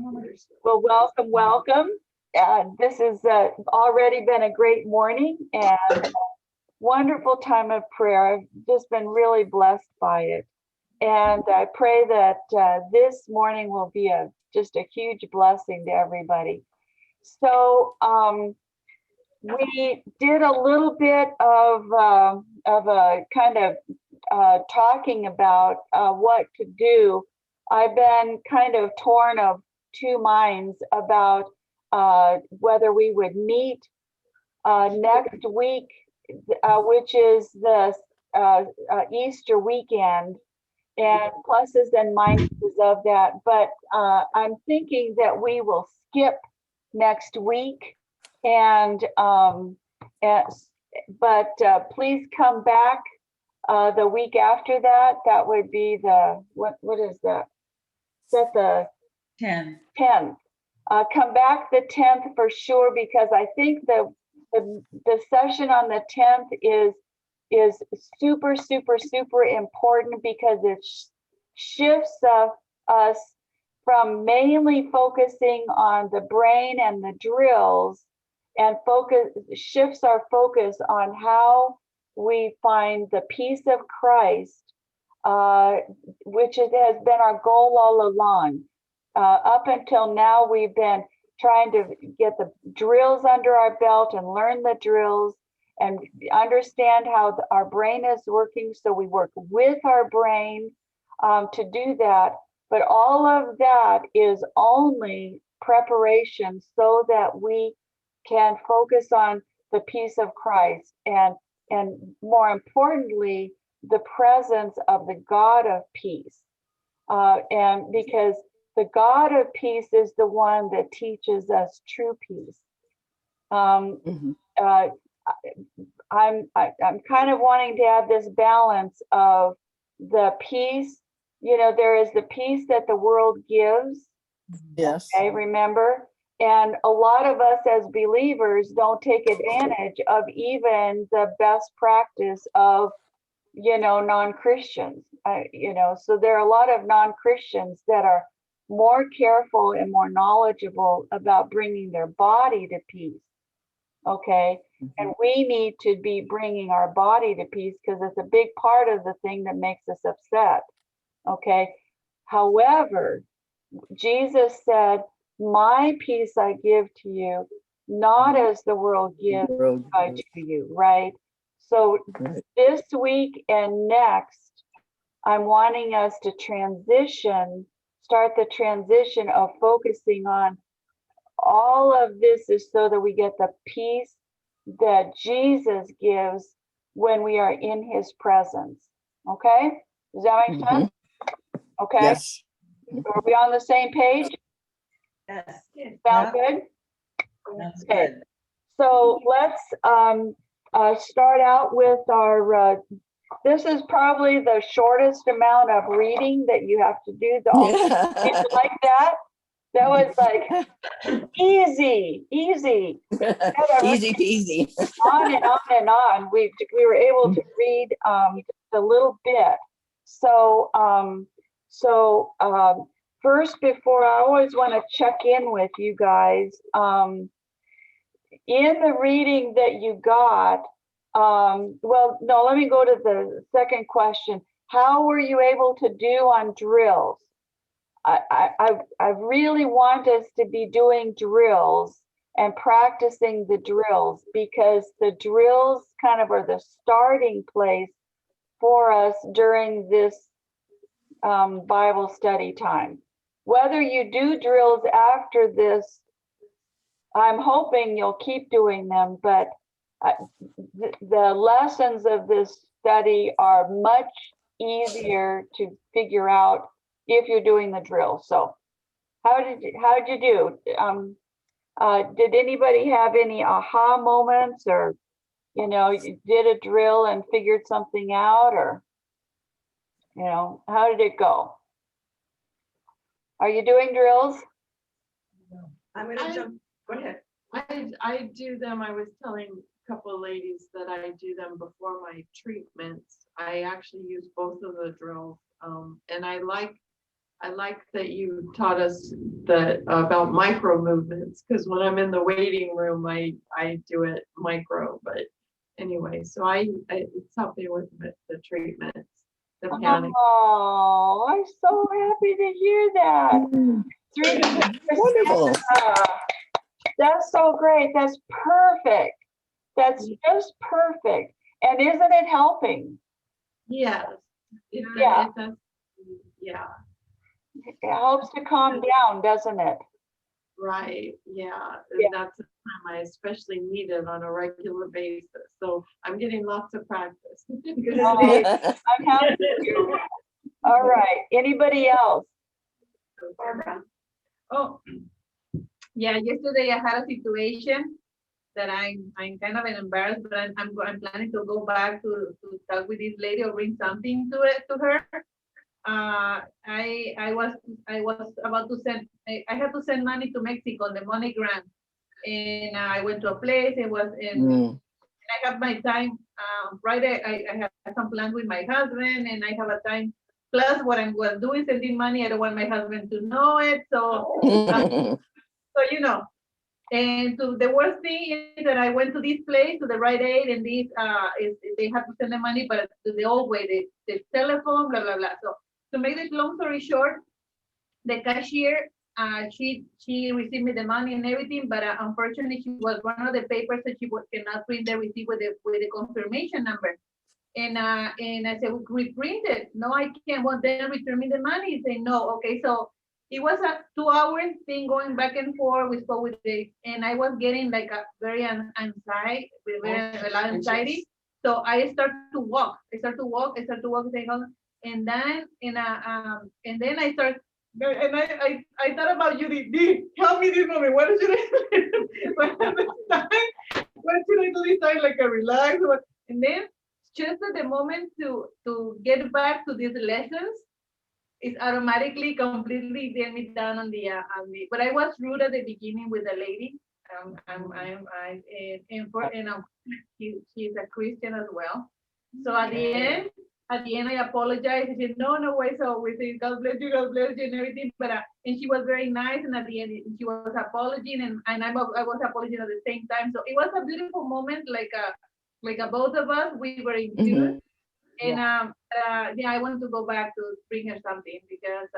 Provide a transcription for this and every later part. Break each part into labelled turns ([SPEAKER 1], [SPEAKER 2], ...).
[SPEAKER 1] Well, welcome, welcome. This has already been a great morning and wonderful time of prayer. I've just been really blessed by it. And I pray that this morning will be just a huge blessing to everybody. So we did a little bit of a kind of talking about what to do. I've been kind of torn of two minds about whether we would meet next week, which is the Easter weekend, and pluses and minuses of that. But I'm thinking that we will skip next week, and but please come back the week after that. That would be the what is that? Is that the 10th? Come back the 10th for sure, because I think the session on the 10th is super important, because it shifts us from mainly focusing on the brain and the drills, and shifts our focus on how we find the peace of Christ, which has been our goal all along. Up until now, we've been trying to get the drills under our belt and learn the drills and understand how our brain is working. So we work with our brain to do that. But all of that is only preparation so that we can focus on the peace of Christ, and more importantly, the presence of the God of peace. And because the God of peace is the one that teaches us true peace. I'm kind of wanting to have this balance of the peace. There is the peace that the world gives.
[SPEAKER 2] Yes.
[SPEAKER 1] Okay, remember? And a lot of us as believers don't take advantage of even the best practice of, non-Christians. So there are a lot of non-Christians that are more careful and more knowledgeable about bringing their body to peace. Okay. And we need to be bringing our body to peace, because it's a big part of the thing that makes us upset. Okay. However, Jesus said, "My peace I give to you, not as the world gives I to you," right? So this week and next, I'm wanting us to start the transition of focusing on all of this, is so that we get the peace that Jesus gives when we are in his presence. Okay? Does that make sense? Okay.
[SPEAKER 2] Yes.
[SPEAKER 1] Are we on the same page?
[SPEAKER 3] Yes.
[SPEAKER 1] Sound good?
[SPEAKER 3] That's
[SPEAKER 1] Okay.
[SPEAKER 3] good.
[SPEAKER 1] So let's start out with our, this is probably the shortest amount of reading that you have to do. Like that? That was like easy.
[SPEAKER 2] Easy peasy.
[SPEAKER 1] On and on and on. We were able to read just a little bit. So first, before, I always want to check in with you guys. In the reading that you got, well, no, let me go to the second question. How were you able to do on drills? I really want us to be doing drills and practicing the drills, because the drills kind of are the starting place for us during this Bible study time. Whether you do drills after this, I'm hoping you'll keep doing them, but the lessons of this study are much easier to figure out if you're doing the drill. So how did you do? Did anybody have any aha moments, or you did a drill and figured something out, or how did it go? Are you doing drills?
[SPEAKER 3] I'm going to jump. Go ahead.
[SPEAKER 4] I do them. I was telling a couple of ladies that I do them before my treatments. I actually use both of the drills, and I like I like that you taught us that about micro movements, because when I'm in the waiting room, I do it micro, but anyway, so it's helping with the treatments, the panic.
[SPEAKER 1] Oh, I'm so happy to hear that. 3%.
[SPEAKER 2] Wonderful.
[SPEAKER 1] That's so great. That's perfect. That's just perfect. And isn't it helping?
[SPEAKER 4] Yes.
[SPEAKER 1] Yeah.
[SPEAKER 4] Yeah,
[SPEAKER 1] It helps to calm down, doesn't it?
[SPEAKER 4] right, yeah.
[SPEAKER 1] Yeah.
[SPEAKER 4] And that's the time I especially need it on a regular basis. So I'm getting lots of practice.
[SPEAKER 1] Oh, I'm happy to hear that. All right. Anybody else?
[SPEAKER 3] Barbara.
[SPEAKER 5] Oh, yeah, yesterday I had a situation that I'm kind of embarrassed, but I'm planning to go back to talk with this lady or bring something to her. I was about to send, I had to send money to Mexico on the money grant. And I went to a place, it was in, I have my time, Friday, I have some plans with my husband and I have a time. Plus what I'm going to do is sending money. I don't want my husband to know it. So, so. And so the worst thing is that I went to this place, to the Rite Aid, and this is they have to send the money, but to the old way, the telephone, blah, blah, blah. So to make this long story short, the cashier, she received me the money and everything, but unfortunately, she was one of the papers that she cannot print the receipt with the confirmation number. And I said, we print it. No, I can't. Well, then return me the money. Say no. Okay, so it was a 2 hour thing going back and forth. We spoke with the, and I was getting like a very anxiety, a lot of anxiety. So I start to walk. I start to walk. Saying, and then I start. And I thought about you, Dee, help me this moment. What should I what should I do this time? Like a relax? And then just at the moment to get back to these lessons, it automatically completely get me down on the but I was rude at the beginning with the lady. She's a Christian as well. So at the end, I apologized. I said, no way. So we said, God bless you, and everything. But and she was very nice. And at the end, she was apologizing, and I was apologizing at the same time. So it was a beautiful moment, like both of us, we were in tune. And yeah, I want to go back to bring her something because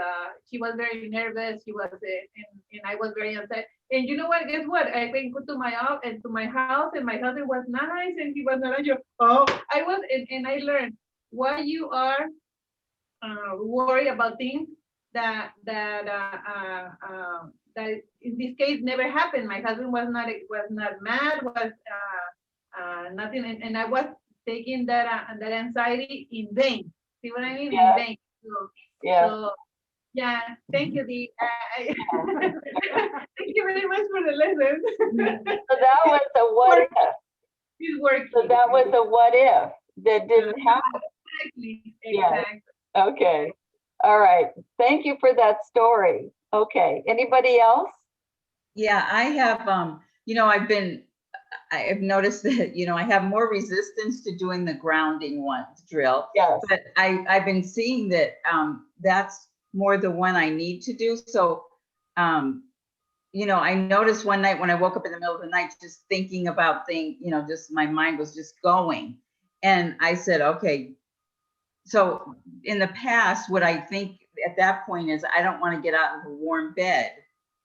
[SPEAKER 5] she was very nervous. She was, and I was very upset. And you know what? Guess what? I went to my house, and my husband was nice, and he was not. Oh, I was, and I learned why you are worried about things that in this case never happened. My husband was not mad, was nothing, and I was taking that anxiety in vain. See what I mean?
[SPEAKER 1] Yeah.
[SPEAKER 5] In vain.
[SPEAKER 1] Yeah.
[SPEAKER 5] So yeah, thank you, Dee. Thank you very much for the lesson.
[SPEAKER 1] So that was the what if.
[SPEAKER 5] It's working.
[SPEAKER 1] So that was the what if that didn't happen.
[SPEAKER 5] Exactly.
[SPEAKER 1] Yeah.
[SPEAKER 5] Exactly.
[SPEAKER 1] Okay. All right. Thank you for that story. Okay. Anybody else?
[SPEAKER 6] Yeah, I have, I've noticed that, I have more resistance to doing the grounding drill.
[SPEAKER 1] Yes.
[SPEAKER 6] But I've been seeing that that's more the one I need to do. So, I noticed one night when I woke up in the middle of the night, just thinking about things, just my mind was just going. And I said, okay, so in the past, what I think at that point is I don't want to get out of a warm bed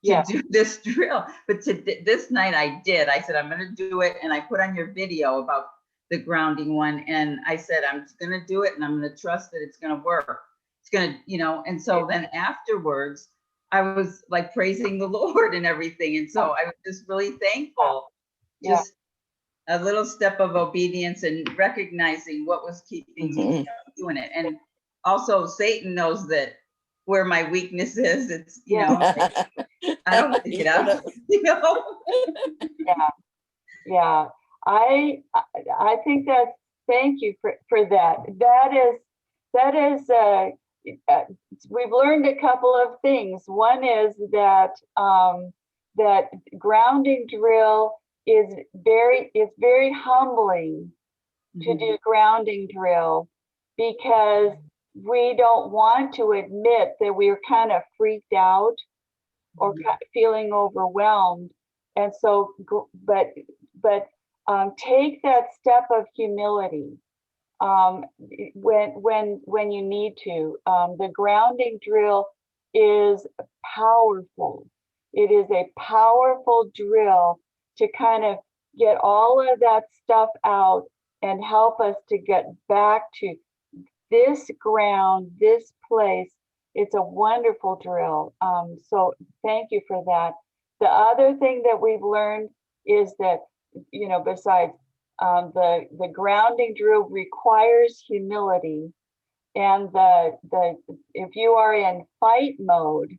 [SPEAKER 6] to do this drill. But this night I did. I said, I'm going to do it. And I put on your video about the grounding one. And I said, I'm just going to do it. And I'm going to trust that it's going to work. It's going to, and so then afterwards, I was like praising the Lord and everything. And so I was just really thankful. Just a little step of obedience and recognizing what was keeping me doing it. And also Satan knows that where my weakness is. It's, I don't want to get out.
[SPEAKER 1] Yeah. I think that, thank you for that. That is we've learned a couple of things. One is that that grounding drill is very humbling to do grounding drill, because we don't want to admit that we're kind of freaked out or feeling overwhelmed. And so, but take that step of humility when you need to. The grounding drill is powerful. It is a powerful drill to kind of get all of that stuff out and help us to get back to this ground, this place. It's a wonderful drill. So thank you for that. The other thing that we've learned is that, you know, besides the grounding drill requires humility, and if you are in fight mode,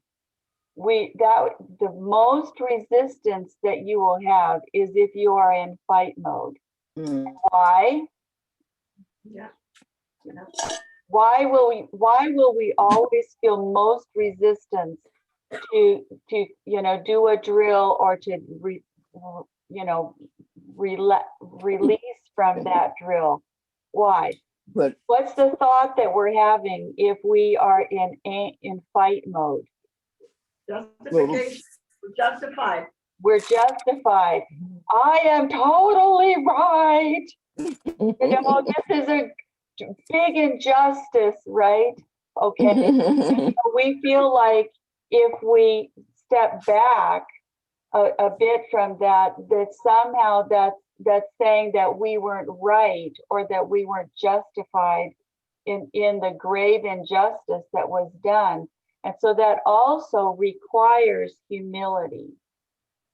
[SPEAKER 1] the most resistance that you will have is if you are in fight mode. Why?
[SPEAKER 3] Yeah.
[SPEAKER 1] Why will we always feel most resistance to you know, do a drill or to release from that drill? Why?
[SPEAKER 2] But
[SPEAKER 1] What's the thought that we're having if we are in fight mode?
[SPEAKER 3] Justification, justified.
[SPEAKER 1] We're justified. I am totally right. You know, this is a big injustice, right? Okay. We feel like if we step back a bit from that, that somehow that's saying that we weren't right or that we weren't justified in the grave injustice that was done. And so that also requires humility.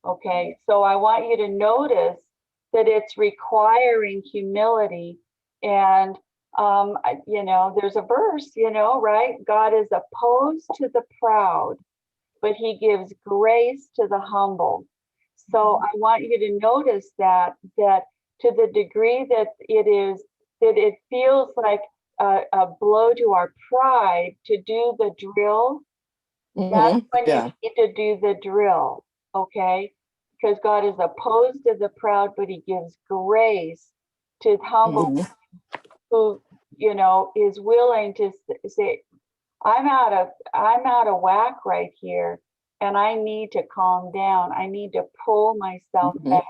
[SPEAKER 1] Okay, so I want you to notice that it's requiring humility. And you know, there's a verse, you know, right? God is opposed to the proud, but he gives grace to the humble. So I want you to notice that to the degree that it feels like a blow to our pride to do the drill, that's when
[SPEAKER 2] yeah.
[SPEAKER 1] you need to do the drill, okay? Because God is opposed to the proud, but he gives grace to humble who, you know, is willing to say, I'm out of whack right here, and I need to calm down. I need to pull myself back.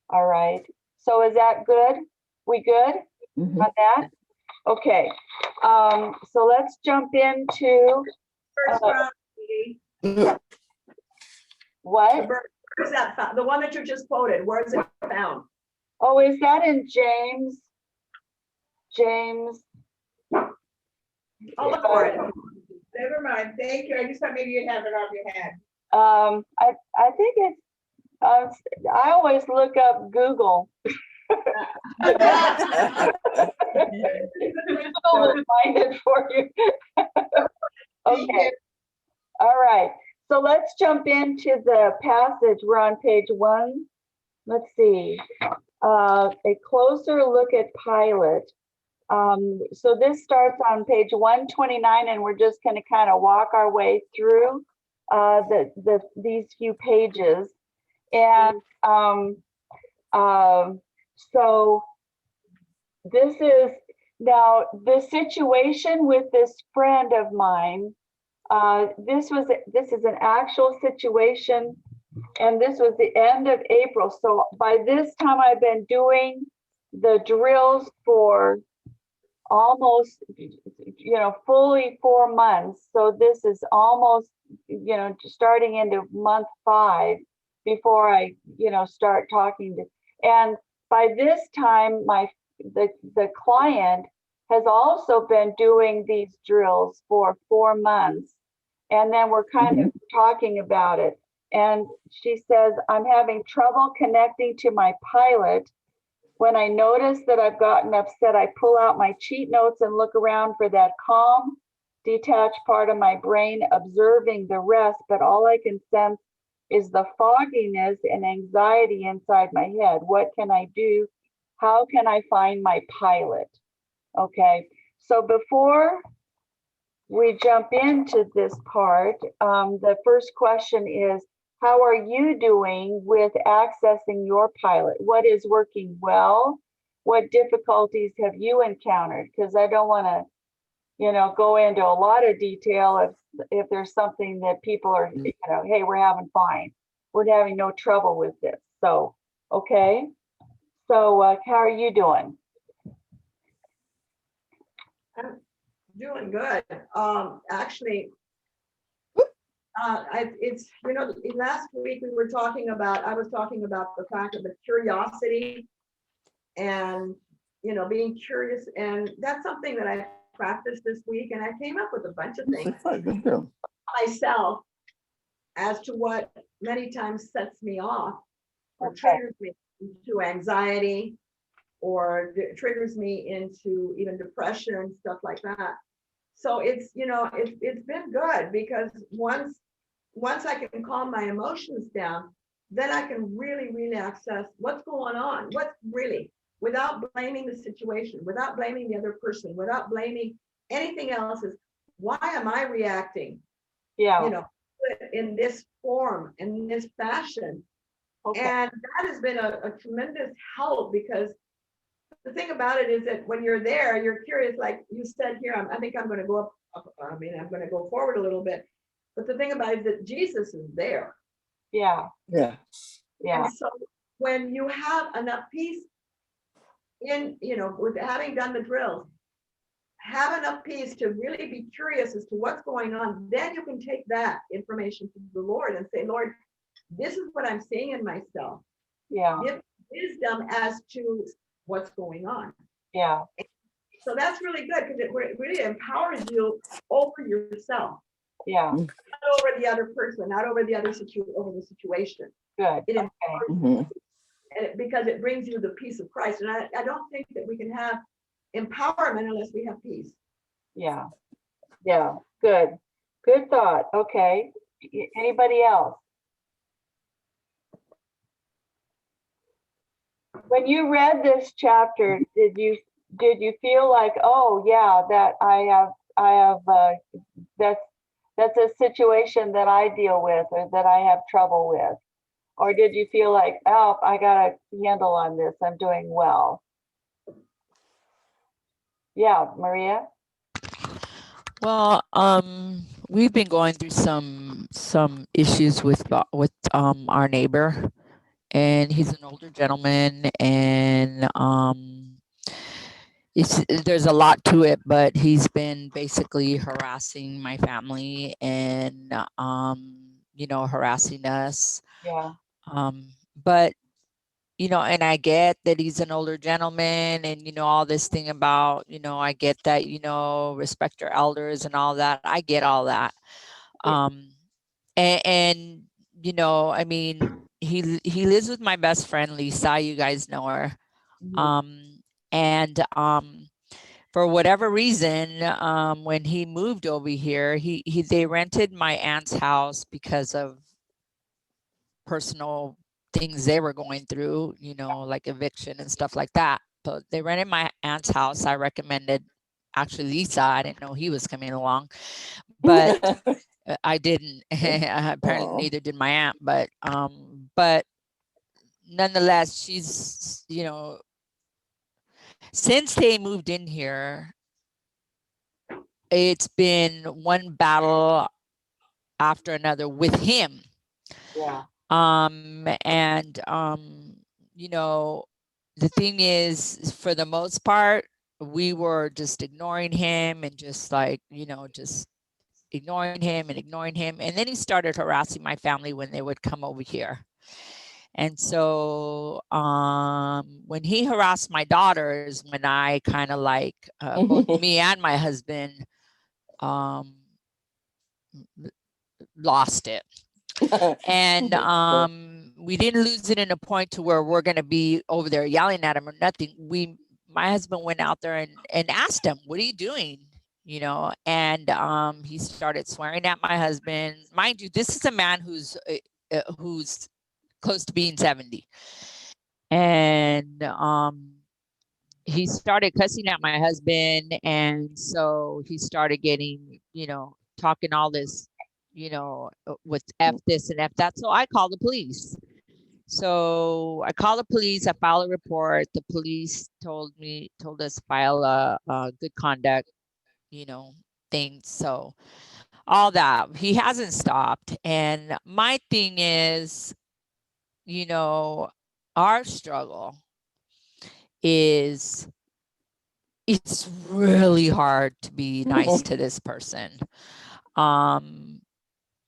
[SPEAKER 1] All right. So is that good? We good on that? Okay. So let's jump into
[SPEAKER 3] First round, Edie.
[SPEAKER 1] what?
[SPEAKER 3] Where's that found? The one that you just quoted, where's it found?
[SPEAKER 1] Oh, is that in James? James.
[SPEAKER 3] I'll look for it. Never mind, thank you. I just thought maybe you'd have it off your head.
[SPEAKER 1] I think it's, I always look up Google. Google will find it for you. Okay. All right. So let's jump into the passage. We're on page 1. Let's see. A closer look at Pilate. So this starts on page 129, and we're just going to kind of walk our way through these few pages. And so this is now the situation with this friend of mine. This is an actual situation, and this was the end of April. So by this time, I've been doing the drills for almost, you know, fully 4 months. So this is almost, you know, starting into month 5 before I, you know, start talking to. And by this time, the client has also been doing these drills for 4 months. And then we're kind of talking about it. And she says, I'm having trouble connecting to my pilot. When I notice that I've gotten upset, I pull out my cheat notes and look around for that calm, detached part of my brain observing the rest, but all I can sense is the fogginess and anxiety inside my head. What can I do? How can I find my pilot? Okay, so before we jump into this part, the first question is, how are you doing with accessing your pilot? What is working well? What difficulties have you encountered? Because I don't want to you know, go into a lot of detail if there's something that people are, you know, hey, we're having fine. We're having no trouble with this. So, okay. So how are you doing?
[SPEAKER 3] I'm doing good. Actually, it's, you know, last week we were talking about, I was talking about the fact of the curiosity and, you know, being curious. And that's something that I practiced this week. And I came up with a bunch of things myself as to what many times sets me off or
[SPEAKER 1] Okay.
[SPEAKER 3] triggers me into anxiety or triggers me into even depression and stuff like that. So it's, you know, it's been good because once I can calm my emotions down, then I can really access what's going on, what's really, without blaming the situation, without blaming the other person, without blaming anything else. Is why am I reacting,
[SPEAKER 1] Yeah.
[SPEAKER 3] you know, in this form, in this fashion?
[SPEAKER 1] Okay.
[SPEAKER 3] And that has been a tremendous help because the thing about it is that when you're there, you're curious, like you said here, I think I'm going to go up, I mean, I'm going to go forward a little bit. But the thing about it is that Jesus is there.
[SPEAKER 1] Yeah.
[SPEAKER 2] Yeah.
[SPEAKER 1] Yeah.
[SPEAKER 3] And so when you have enough peace in, you know, with having done the drills, have enough peace to really be curious as to what's going on, then you can take that information to the Lord and say, Lord, this is what I'm seeing in myself.
[SPEAKER 1] Yeah.
[SPEAKER 3] Give wisdom as to what's going on.
[SPEAKER 1] Yeah.
[SPEAKER 3] So that's really good because it really empowers you over yourself.
[SPEAKER 1] Yeah.
[SPEAKER 3] Not over the other person, not over the other over the situation.
[SPEAKER 1] Good.
[SPEAKER 3] It
[SPEAKER 1] Okay.
[SPEAKER 3] empowers you, because it brings you the peace of Christ. And I don't think that we can have empowerment unless we have peace.
[SPEAKER 1] Yeah. Yeah. Good. Good thought. Okay. Anybody else? When you read this chapter, did you feel like, oh yeah, that I have that's a situation that I deal with or that I have trouble with? Or did you feel like, oh, I got a handle on this, I'm doing well? Yeah, Maria?
[SPEAKER 7] Well, we've been going through some issues with our neighbor, and he's an older gentleman, and there's a lot to it, but he's been basically harassing my family and you know, harassing us.
[SPEAKER 1] Yeah.
[SPEAKER 7] But you know, and I get that he's an older gentleman and, you know, all this thing about, you know, I get that, you know, respect your elders and all that. I get all that. And you know, I mean, he lives with my best friend, Lisa. You guys know her. And for whatever reason, when he moved over here, they rented my aunt's house because of personal things they were going through, you know, like eviction and stuff like that. So they rented my aunt's house. I recommended actually Lisa. I didn't know he was coming along, but I didn't. Apparently neither did my aunt, but nonetheless, she's, you know, since they moved in here, it's been one battle after another with him.
[SPEAKER 1] Yeah.
[SPEAKER 7] And you know, the thing is, for the most part, we were just ignoring him and just like, you know, just ignoring him and ignoring him. And then he started harassing my family when they would come over here. And so when he harassed my daughters, when I kind of like both me and my husband um, lost it. And we didn't lose it in a point to where we're going to be over there yelling at him or nothing. My husband went out there and asked him, what are you doing? You know, and he started swearing at my husband. Mind you, this is a man who's close to being 70. And he started cussing at my husband. And so he started getting, you know, talking all this, you know, with F this and F that. So I called the police. So I called the police, I filed a report. The police told us file a good conduct you know, things. So all that, he hasn't stopped. And my thing is, you know, our struggle is it's really hard to be nice to this person. And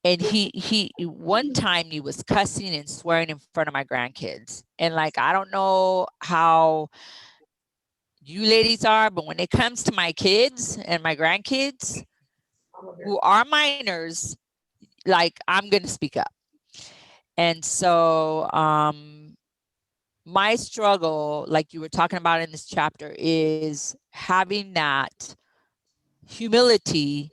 [SPEAKER 7] he one time he was cussing and swearing in front of my grandkids. And like, I don't know how you ladies are, but when it comes to my kids and my grandkids who are minors, like, I'm going to speak up. And so my struggle, like you were talking about in this chapter, is having that humility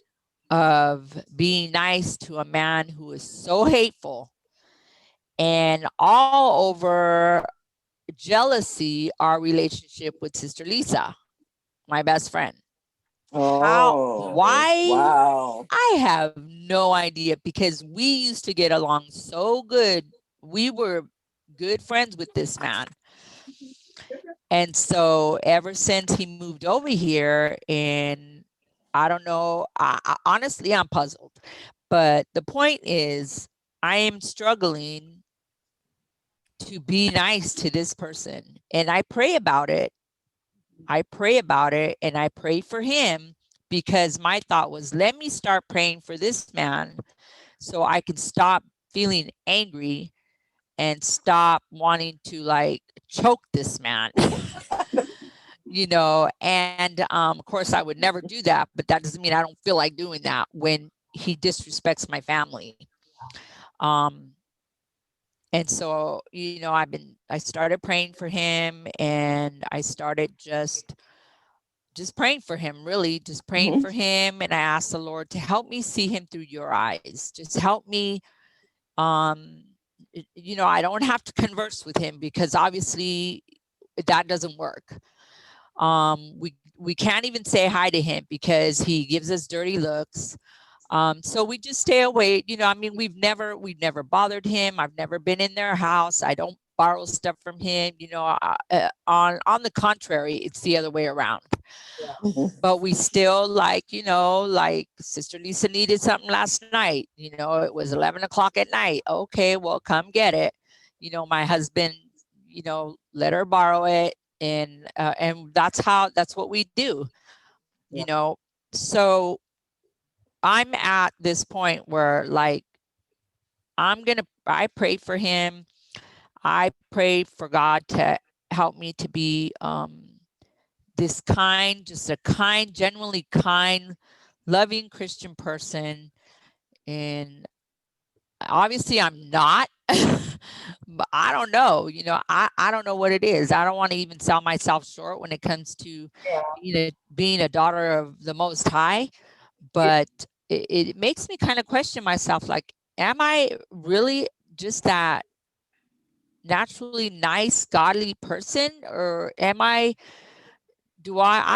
[SPEAKER 7] of being nice to a man who is so hateful and all over jealousy our relationship with Sister Lisa, my best friend.
[SPEAKER 2] Oh,
[SPEAKER 7] Why?
[SPEAKER 2] wow.
[SPEAKER 7] I have no idea, because we used to get along so good. We were good friends with this man. And so ever since he moved over here, and I don't know, honestly, I'm puzzled. But the point is, I am struggling to be nice to this person. And I pray about it. I pray about it, and I pray for him, because my thought was, let me start praying for this man so I can stop feeling angry and stop wanting to like choke this man. You know, and of course I would never do that, but that doesn't mean I don't feel like doing that when he disrespects my family. Um, and so, you know, I started praying for him, and I started just praying for him, really just praying for him. And I asked the Lord to help me see him through your eyes. Just help me. Um, you know, I don't have to converse with him, because obviously that doesn't work. We can't even say hi to him because he gives us dirty looks. So we just stay away. You know, I mean, we've never bothered him. I've never been in their house. I don't borrow stuff from him. You know, on the contrary, it's the other way around. But we still, like, you know, like Sister Lisa needed something last night. You know, it was 11 o'clock at night. Okay, well, come get it. You know, my husband, you know, let her borrow it, and that's what we do. You know, so I'm at this point where, like, I prayed for him. I prayed for God to help me to be this kind, just a kind, genuinely kind, loving Christian person. And obviously I'm not, but I don't know, you know, I don't know what it is. I don't want to even sell myself short when it comes to being a daughter of the Most High. But it makes me kind of question myself, like, am I really just that naturally nice, godly person? Or I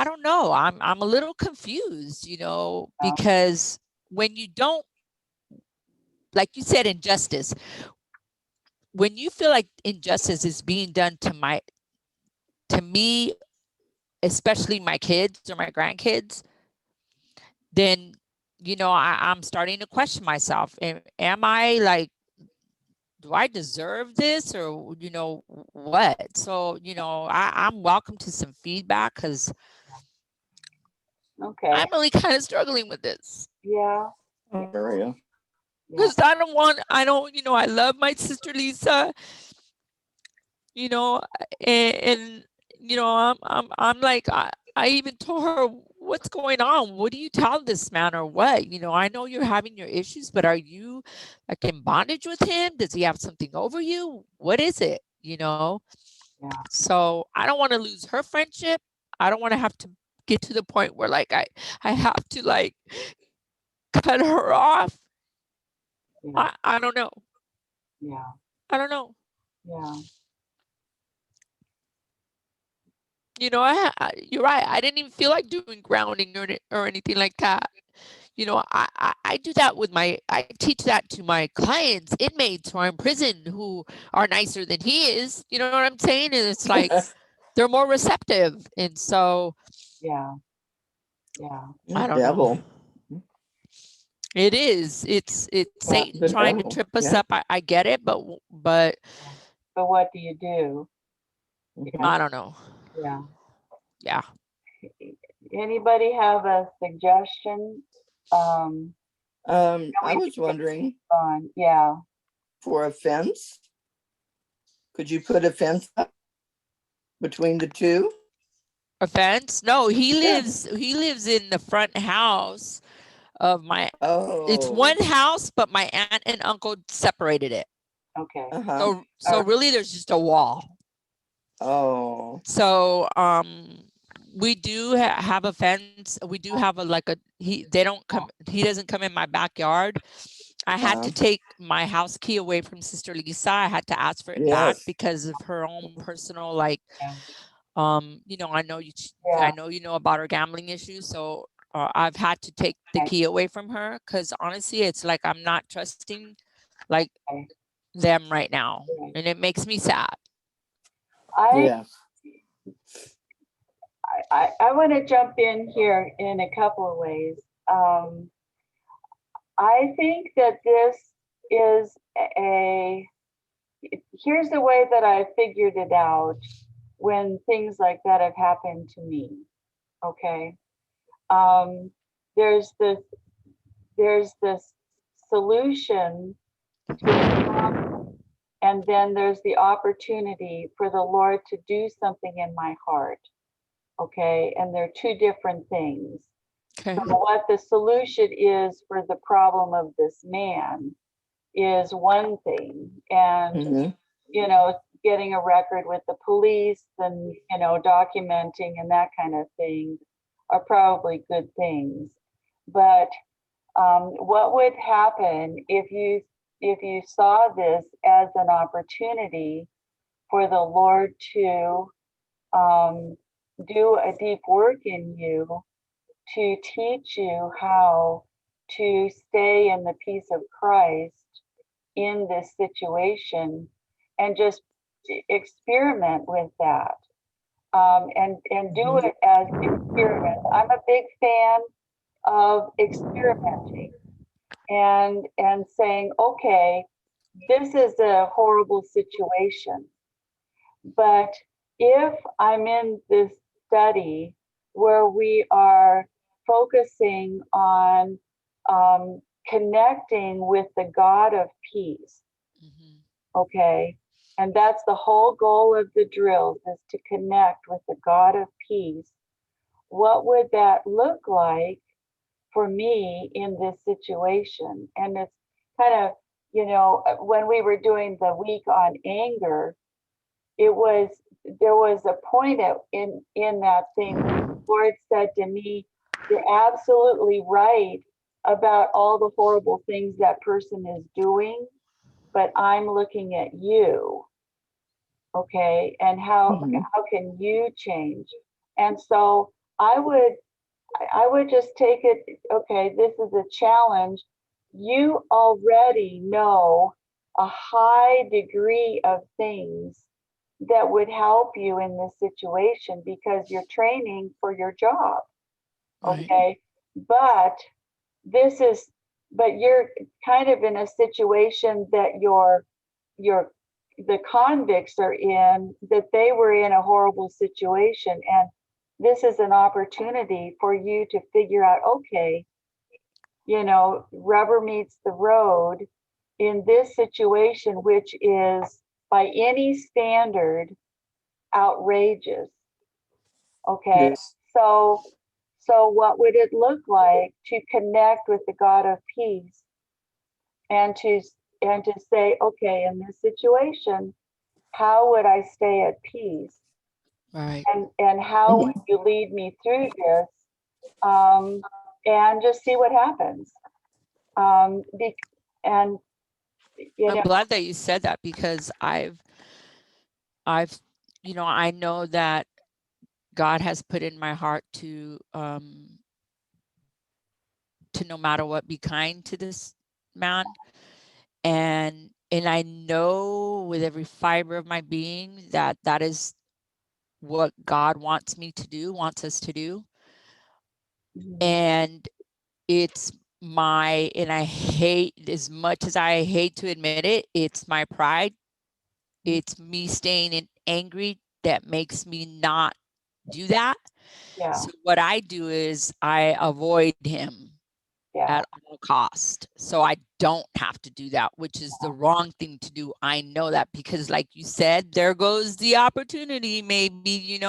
[SPEAKER 7] don't know. I'm a little confused, you know, because when you don't, like you said, injustice, when you feel like injustice is being done to me, especially my kids or my grandkids, then, you know, I'm starting to question myself. Am I like, do I deserve this, or, you know, what? So, you know, I'm welcome to some feedback, because
[SPEAKER 1] Okay.
[SPEAKER 7] I'm really kind of struggling with this.
[SPEAKER 1] Yeah.
[SPEAKER 2] Area.
[SPEAKER 7] Because I don't, you know, I love my sister Lisa, you know, and you know, I'm like, I even told her, what's going on? What do you tell this man, or what? You know, I know you're having your issues, but are you like in bondage with him? Does he have something over you? What is it? You know?
[SPEAKER 1] Yeah.
[SPEAKER 7] So I don't want to lose her friendship. I don't want to have to get to the point where like I have to like cut her off.
[SPEAKER 1] Yeah.
[SPEAKER 7] I don't know.
[SPEAKER 1] Yeah.
[SPEAKER 7] I don't know.
[SPEAKER 1] Yeah.
[SPEAKER 7] You know, you're right. I didn't even feel like doing grounding or anything like that. You know, I do that I teach that to my clients, inmates who are in prison, who are nicer than he is. You know what I'm saying? And it's like, they're more receptive. And so,
[SPEAKER 1] Yeah. Yeah.
[SPEAKER 7] I don't
[SPEAKER 2] Devil.
[SPEAKER 7] know. It is. It's
[SPEAKER 1] Yeah,
[SPEAKER 7] Satan
[SPEAKER 2] the
[SPEAKER 7] trying to
[SPEAKER 2] devil,
[SPEAKER 7] trip us
[SPEAKER 2] yeah.
[SPEAKER 7] up. I get it, but
[SPEAKER 1] But what do you do?
[SPEAKER 2] Okay.
[SPEAKER 7] I don't know.
[SPEAKER 1] Yeah.
[SPEAKER 7] Yeah.
[SPEAKER 1] Anybody have a suggestion?
[SPEAKER 2] I was wondering,
[SPEAKER 1] Yeah.
[SPEAKER 2] for a fence, could you put a fence up between the two?
[SPEAKER 7] A fence? No, he
[SPEAKER 2] Yeah.
[SPEAKER 7] lives in the front house of my, it's
[SPEAKER 2] Oh,
[SPEAKER 7] one house, but my aunt and uncle separated it.
[SPEAKER 1] Okay.
[SPEAKER 2] uh-huh.
[SPEAKER 7] So really there's just a wall.
[SPEAKER 2] Oh,
[SPEAKER 7] So we do have a fence. We do have a like a he doesn't come in my backyard. I had to take my house key away from Sister Lisa. I had to ask for it back
[SPEAKER 2] yes.
[SPEAKER 7] because of her own personal like
[SPEAKER 1] Yeah.
[SPEAKER 7] you know, I know
[SPEAKER 1] Yeah.
[SPEAKER 7] you know about her gambling issues, so I've had to take the
[SPEAKER 1] Okay.
[SPEAKER 7] key away from her because honestly it's like I'm not trusting like
[SPEAKER 1] Okay.
[SPEAKER 7] them right now,
[SPEAKER 1] Right.
[SPEAKER 7] and it makes me sad.
[SPEAKER 2] Yes.
[SPEAKER 1] I want to jump in here in a couple of ways. I think that this is here's the way that I figured it out when things like that have happened to me. Okay. Um, there's this solution to the problem, and then there's the opportunity for the Lord to do something in my heart. Okay. And they're two different things.
[SPEAKER 7] Okay.
[SPEAKER 1] So what the solution is for the problem of this man is one thing. And,
[SPEAKER 2] Mhm.
[SPEAKER 1] you know, getting a record with the police and, you know, documenting and that kind of thing are probably good things. But what would happen if you saw this as an opportunity for the Lord to do a deep work in you, to teach you how to stay in the peace of Christ in this situation, and just experiment with that, and do
[SPEAKER 2] Mhm.
[SPEAKER 1] it as experiment. I'm a big fan of experimenting and saying, okay, this is a horrible situation, but if I'm in this study where we are focusing on connecting with the God of peace,
[SPEAKER 7] Mhm.
[SPEAKER 1] okay, and that's the whole goal of the drills, is to connect with the God of peace, what would that look like for me in this situation? And it's kind of, you know, when we were doing the week on anger, there was a point in that thing where the Lord said to me, you're absolutely right about all the horrible things that person is doing, but I'm looking at you, okay, and
[SPEAKER 2] Mhm.
[SPEAKER 1] how can you change? And so I would just take it, okay, this is a challenge. You already know a high degree of things that would help you in this situation because you're training for your job.
[SPEAKER 7] Right.
[SPEAKER 1] Okay. But this is, but you're kind of in a situation that the convicts are in, that they were in a horrible situation. And this is an opportunity for you to figure out, okay, you know, rubber meets the road in this situation, which is by any standard outrageous. Okay.
[SPEAKER 2] Yes.
[SPEAKER 1] So what would it look like to connect with the God of peace and to say, okay, in this situation, how would I stay at peace?
[SPEAKER 7] Right.
[SPEAKER 1] And how
[SPEAKER 2] Mhm.
[SPEAKER 1] would you lead me through this? Um, and just see what happens. Be, and you
[SPEAKER 7] I'm
[SPEAKER 1] know,
[SPEAKER 7] glad that you said that because I've, you know, I know that God has put in my heart to no matter what, be kind to this man. And I know with every fiber of my being that that is what God wants me to do, wants us to do.
[SPEAKER 1] Mhm.
[SPEAKER 7] And it's and I hate, as much as I hate to admit it, it's my pride. It's me staying angry that makes me not do that.
[SPEAKER 1] Yeah,
[SPEAKER 7] So what I do is I avoid him
[SPEAKER 1] yeah,
[SPEAKER 7] at all cost. So I don't have to do that, which is the wrong thing to do. I know that because like you said, there goes the opportunity maybe,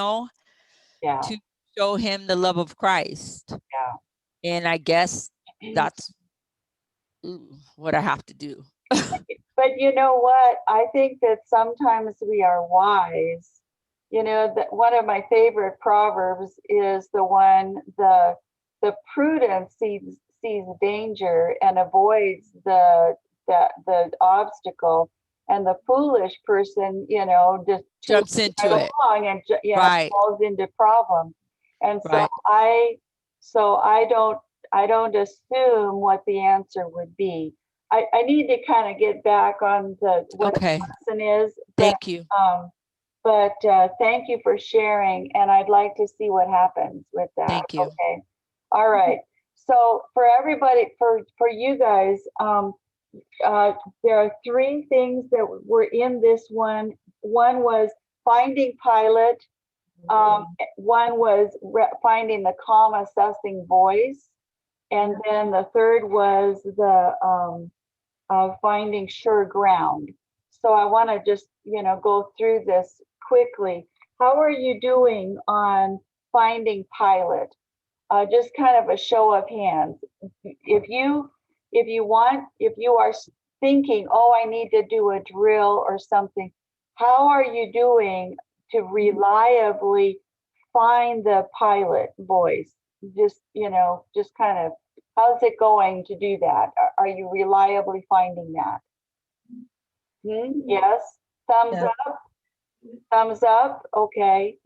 [SPEAKER 1] yeah,
[SPEAKER 7] to show him the love of Christ.
[SPEAKER 1] yeah.
[SPEAKER 7] And I guess that's what I have to do.
[SPEAKER 1] But you know what? I think that sometimes we are wise. You know, that one of my favorite proverbs is the prudent sees danger and avoids the obstacle, and the foolish person, just
[SPEAKER 7] Jumps
[SPEAKER 1] toots
[SPEAKER 7] into
[SPEAKER 1] right
[SPEAKER 7] it.
[SPEAKER 1] along and
[SPEAKER 7] Right.
[SPEAKER 1] falls into problem. And so
[SPEAKER 7] Right.
[SPEAKER 1] I don't assume what the answer would be. I need to kind of get back on what a
[SPEAKER 7] Okay.
[SPEAKER 1] lesson is,
[SPEAKER 7] Thank you.
[SPEAKER 1] um, thank you for sharing, and I'd like to see what happens with that.
[SPEAKER 7] Thank you.
[SPEAKER 1] Okay. All right. So for everybody, for you guys, there are three things that were in this one. One was finding pilot. One was finding the calm assessing voice. And then the third was the finding sure ground. So I want to just, go through this quickly. How are you doing on finding pilot? Just kind of a show of hands. If you if you are thinking, oh, I need to do a drill or something, how are you doing to reliably find the pilot voice? Just, just kind of, how's it going to do that? Are you reliably finding that? Yes. Thumbs
[SPEAKER 2] Yeah.
[SPEAKER 1] up. Thumbs up. Okay.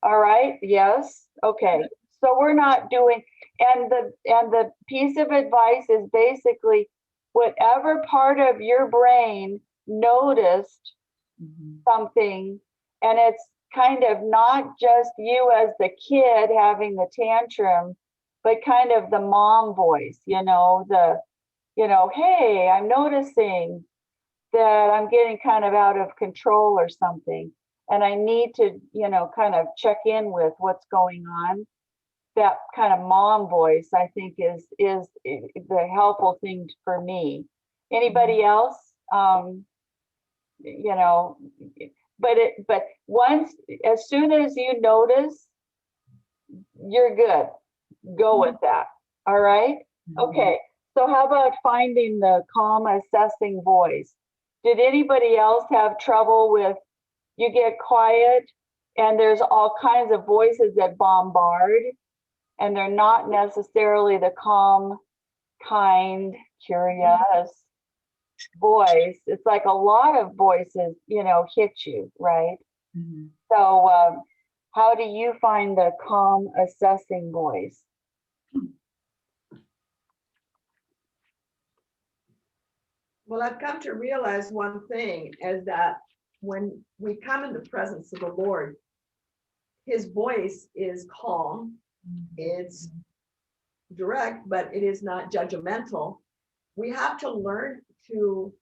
[SPEAKER 1] All right. Yes. Okay. So we're not doing, and the piece of advice is basically whatever part of your brain noticed something, and it's kind of not just you as the kid having the tantrum, but kind of the mom voice, hey, I'm noticing that I'm getting kind of out of control or something, and I need to, kind of check in with what's going on. That kind of mom voice, I think, is the helpful thing for me. Anybody else? You know, but once, as soon as you notice, you're good. Go with that. All right. Okay. So how about finding the calm assessing voice? Did anybody else have trouble with, you get quiet and there's all kinds of voices that bombard, and they're not necessarily the calm, kind, curious voice? It's like a lot of voices, hit you, right? So how do you find the calm assessing voice?
[SPEAKER 3] Well, I've come to realize one thing is that when we come in the presence of the Lord, his voice is calm, it's direct, but it is not judgmental. We have to learn to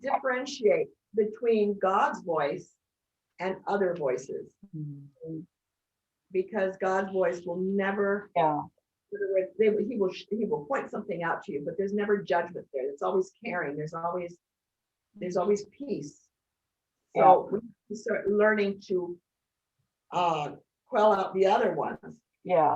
[SPEAKER 3] differentiate between God's voice and other voices, because God's voice will never,
[SPEAKER 1] Yeah.
[SPEAKER 3] he will point something out to you, but there's never judgment there. It's always caring. There's always peace. So we have to start learning to quell out the other ones.
[SPEAKER 1] Yeah.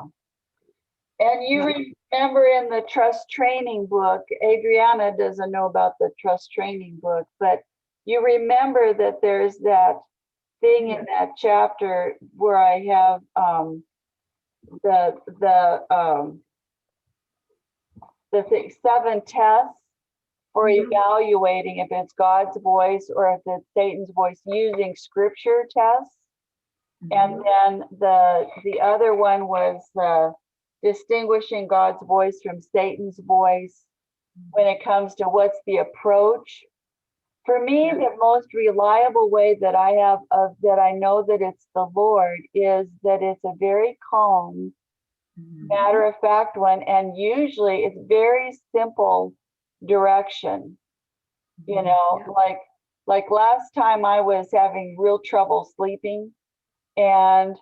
[SPEAKER 1] And you remember in the trust training book, Adriana doesn't know about the trust training book, but you remember that there's that thing in that chapter where I have the 7 tests for evaluating if it's God's voice or if it's Satan's voice, using scripture tests. And then the other one was distinguishing God's voice from Satan's voice when it comes to what's the approach. For me, the most reliable way that I have that I know that it's the Lord is that it's a very calm, matter of fact one, and usually it's very simple direction. You know, like last time I was having real trouble sleeping, and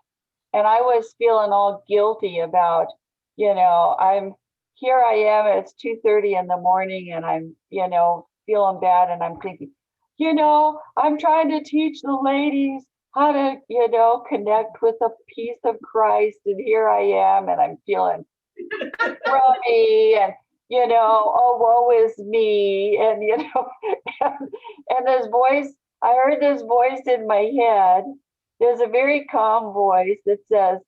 [SPEAKER 1] I was feeling all guilty about, you know, here I am, it's 2:30 in the morning, and I'm, you know, feeling bad, and I'm thinking, you know, I'm trying to teach the ladies how to, you know, connect with the peace of Christ, and here I am, and I'm feeling crummy, and, you know, oh, woe is me, and, you know, and this voice, I heard this voice in my head. There's a very calm voice that says,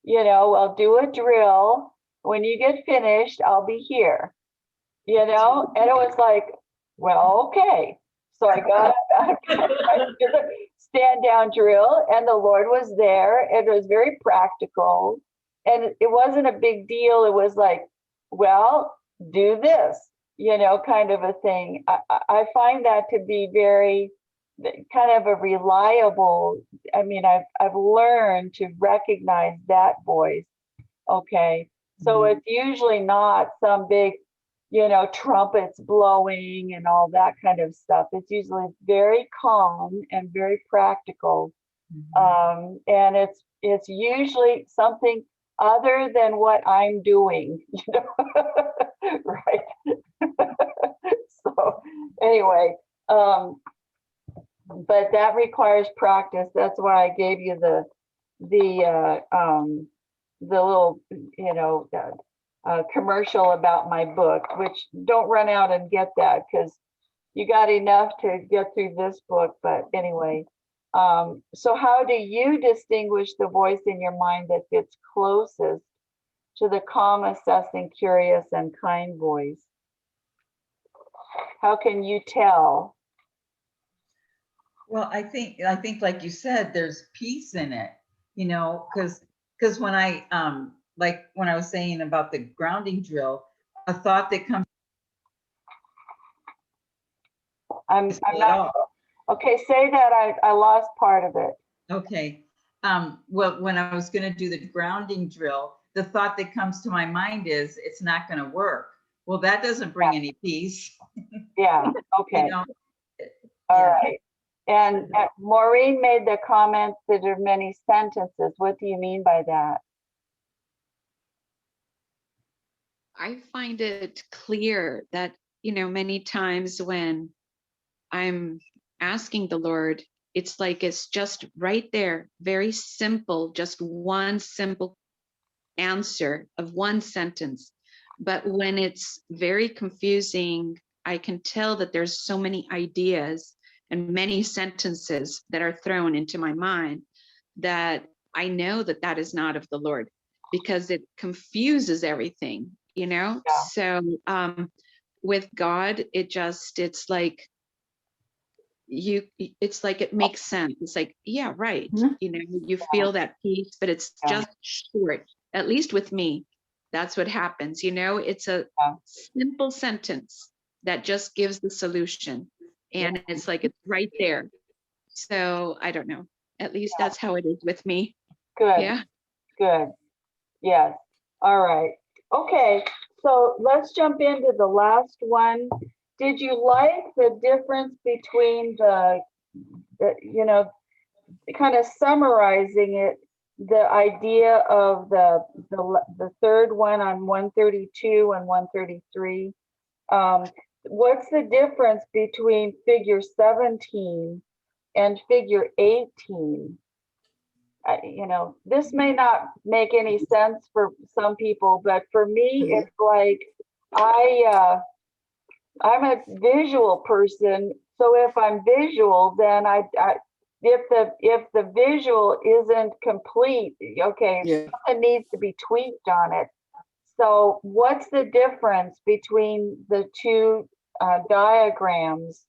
[SPEAKER 1] you know, well, do a drill. When you get finished, I'll be here, you know? And it was like, well, okay. So I got up, I did the stand down drill, and the Lord was there, and it was very practical. And it wasn't a big deal. It was like, well, do this, you know, kind of a thing. I find that to be very kind of a reliable, I mean, I've learned to recognize that voice. Okay. So it's usually not some big, you know, trumpets blowing and all that kind of stuff. It's usually very calm and very practical. And it's usually something other than what I'm doing, you know, right? So anyway, but that requires practice. That's why I gave you the little, you know, commercial about my book, which don't run out and get that, because you got enough to get through this book. But anyway, so how do you distinguish the voice in your mind that fits closest to the calm, assessing, curious, and kind voice? How can you tell?
[SPEAKER 6] Well, I think like you said, there's peace in it, you know, because when I like when I was saying about the grounding drill, a thought that comes.
[SPEAKER 1] I'm not okay. Say that I lost part of it.
[SPEAKER 6] Okay. Well, when I was going to do the grounding drill, the thought that comes to my mind is it's not going to work. Well, that doesn't bring any peace.
[SPEAKER 1] Yeah. Okay.
[SPEAKER 6] You know?
[SPEAKER 1] All right. And Maureen made the comment that there are many sentences. What do you mean by that?
[SPEAKER 8] I find it clear that, you know, many times when I'm asking the Lord, it's like it's just right there, very simple, just one simple answer of one sentence. But when it's very confusing, I can tell that there's so many ideas and many sentences that are thrown into my mind that I know that that is not of the Lord, because it confuses everything, you know?
[SPEAKER 1] Yeah.
[SPEAKER 8] So with God, it's like it's like it makes sense. It's like, yeah, right. You know, you feel that peace, but it's just short, at least with me. That's what happens, you know, it's a simple sentence that just gives the solution. And it's like it's right there. So I don't know. At least that's how it is with me.
[SPEAKER 1] Good.
[SPEAKER 8] Yeah.
[SPEAKER 1] Good. Yes. All right. Okay. So let's jump into the last one. Did you like the difference between the you know, kind of summarizing it, the idea of the third one on 132 and 133? What's the difference between figure 17 and figure 18? You know, this may not make any sense for some people, but for me, it's like I'm a visual person. So if I'm visual, then if the visual isn't complete, okay, something needs to be tweaked on it. So what's the difference between the two diagrams,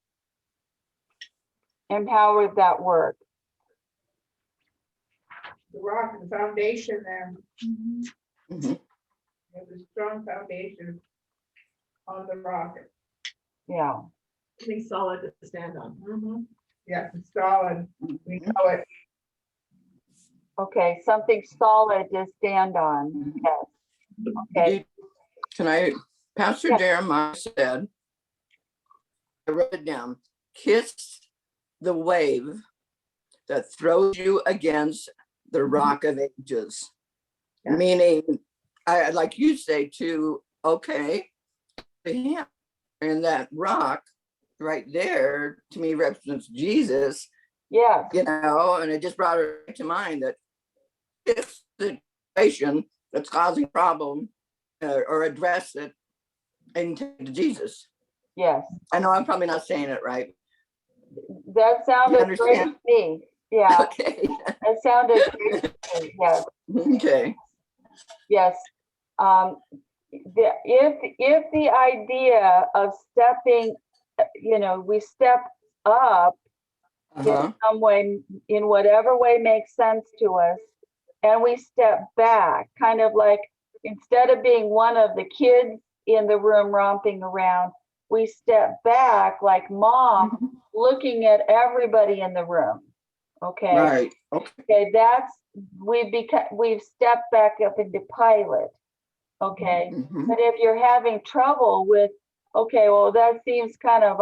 [SPEAKER 1] and how would that work?
[SPEAKER 9] The rock, the foundation there.
[SPEAKER 2] Mhm.
[SPEAKER 9] There's a strong foundation on the rock.
[SPEAKER 1] Yeah.
[SPEAKER 3] Something solid to stand on.
[SPEAKER 9] Yeah, it's solid. We know it.
[SPEAKER 1] Okay, something solid to stand on. Yes. Okay,
[SPEAKER 2] Pastor
[SPEAKER 1] Yeah.
[SPEAKER 2] Jeremiah said, I wrote it down, kiss the wave that throws you against the rock of ages.
[SPEAKER 3] Yeah.
[SPEAKER 2] Meaning, I like you say to, okay, to him. And that rock right there to me represents Jesus,
[SPEAKER 1] yes,
[SPEAKER 2] you know, and it just brought it to mind that if the situation that's causing problem or address it and take it to Jesus.
[SPEAKER 1] yes.
[SPEAKER 2] I know I'm probably not saying it right.
[SPEAKER 1] That sounded great
[SPEAKER 2] understand?
[SPEAKER 1] to me. Yeah,
[SPEAKER 2] Okay.
[SPEAKER 1] that sounded great to me. Yes,
[SPEAKER 2] Okay.
[SPEAKER 1] yes. If the idea of stepping, we step up
[SPEAKER 2] Uh-huh.
[SPEAKER 1] in some way, in whatever way makes sense to us, and we step back, kind of like instead of being one of the kids in the room romping around, we step back like mom looking at everybody in the room. Okay.
[SPEAKER 2] Right. Okay.
[SPEAKER 1] Okay, we've stepped back up into pilot. Okay.
[SPEAKER 2] Mhm.
[SPEAKER 1] But if you're having trouble with, okay, well, that seems kind of,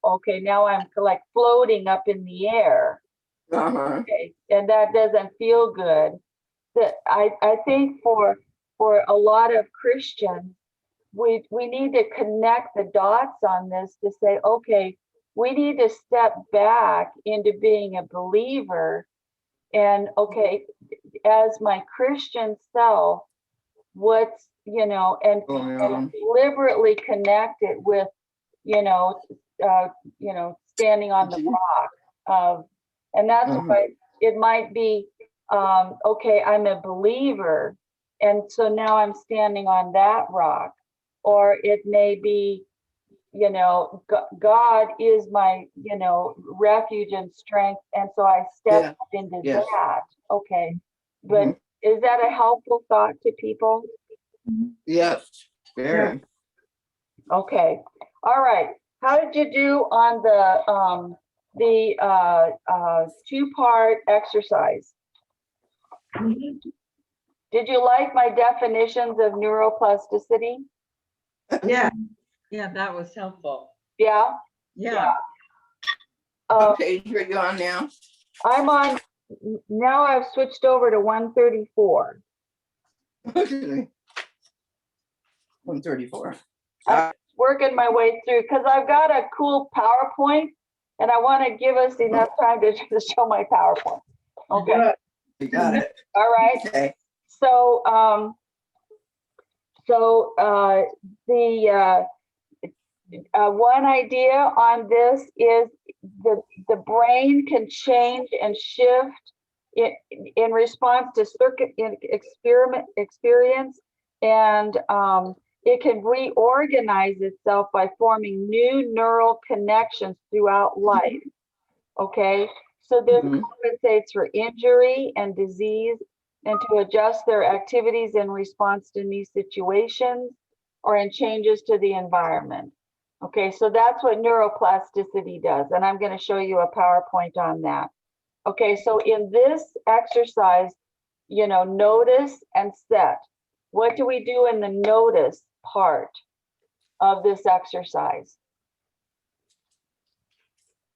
[SPEAKER 1] okay, now I'm like floating up in the air.
[SPEAKER 2] Uh-huh.
[SPEAKER 1] Okay, and that doesn't feel good. That I think for a lot of Christians, we need to connect the dots on this to say, okay, we need to step back into being a believer. And okay, as my Christian self, what's, and
[SPEAKER 2] Going on.
[SPEAKER 1] deliberately connect it with, standing on the rock of, and that's why it might be, okay, I'm a believer, and so now I'm standing on that rock, or it may be, God is my, refuge and strength, and so I step up into
[SPEAKER 2] Yes.
[SPEAKER 1] that. Okay, but is that a helpful thought to people?
[SPEAKER 2] Yes. Very.
[SPEAKER 1] Okay, all right. How did you do on the two-part exercise? Did you like my definitions of neuroplasticity?
[SPEAKER 3] Yeah.
[SPEAKER 6] Yeah, that was helpful.
[SPEAKER 1] Yeah.
[SPEAKER 6] Yeah.
[SPEAKER 2] What page are you on now?
[SPEAKER 1] I'm on, now I've switched over to 134.
[SPEAKER 2] 134.
[SPEAKER 1] I'm working my way through because I've got a cool PowerPoint and I want to give us enough time to just show my PowerPoint. Okay.
[SPEAKER 2] You got it.
[SPEAKER 1] All right.
[SPEAKER 2] Okay.
[SPEAKER 1] So, one idea on this is the brain can change and shift in response to experience, and it can reorganize itself by forming new neural connections throughout life. Okay, so this compensates for injury and disease, and to adjust their activities in response to new situations or in changes to the environment. Okay, so that's what neuroplasticity does, and I'm going to show you a PowerPoint on that. Okay, so in this exercise, notice and set. What do we do in the notice part of this exercise?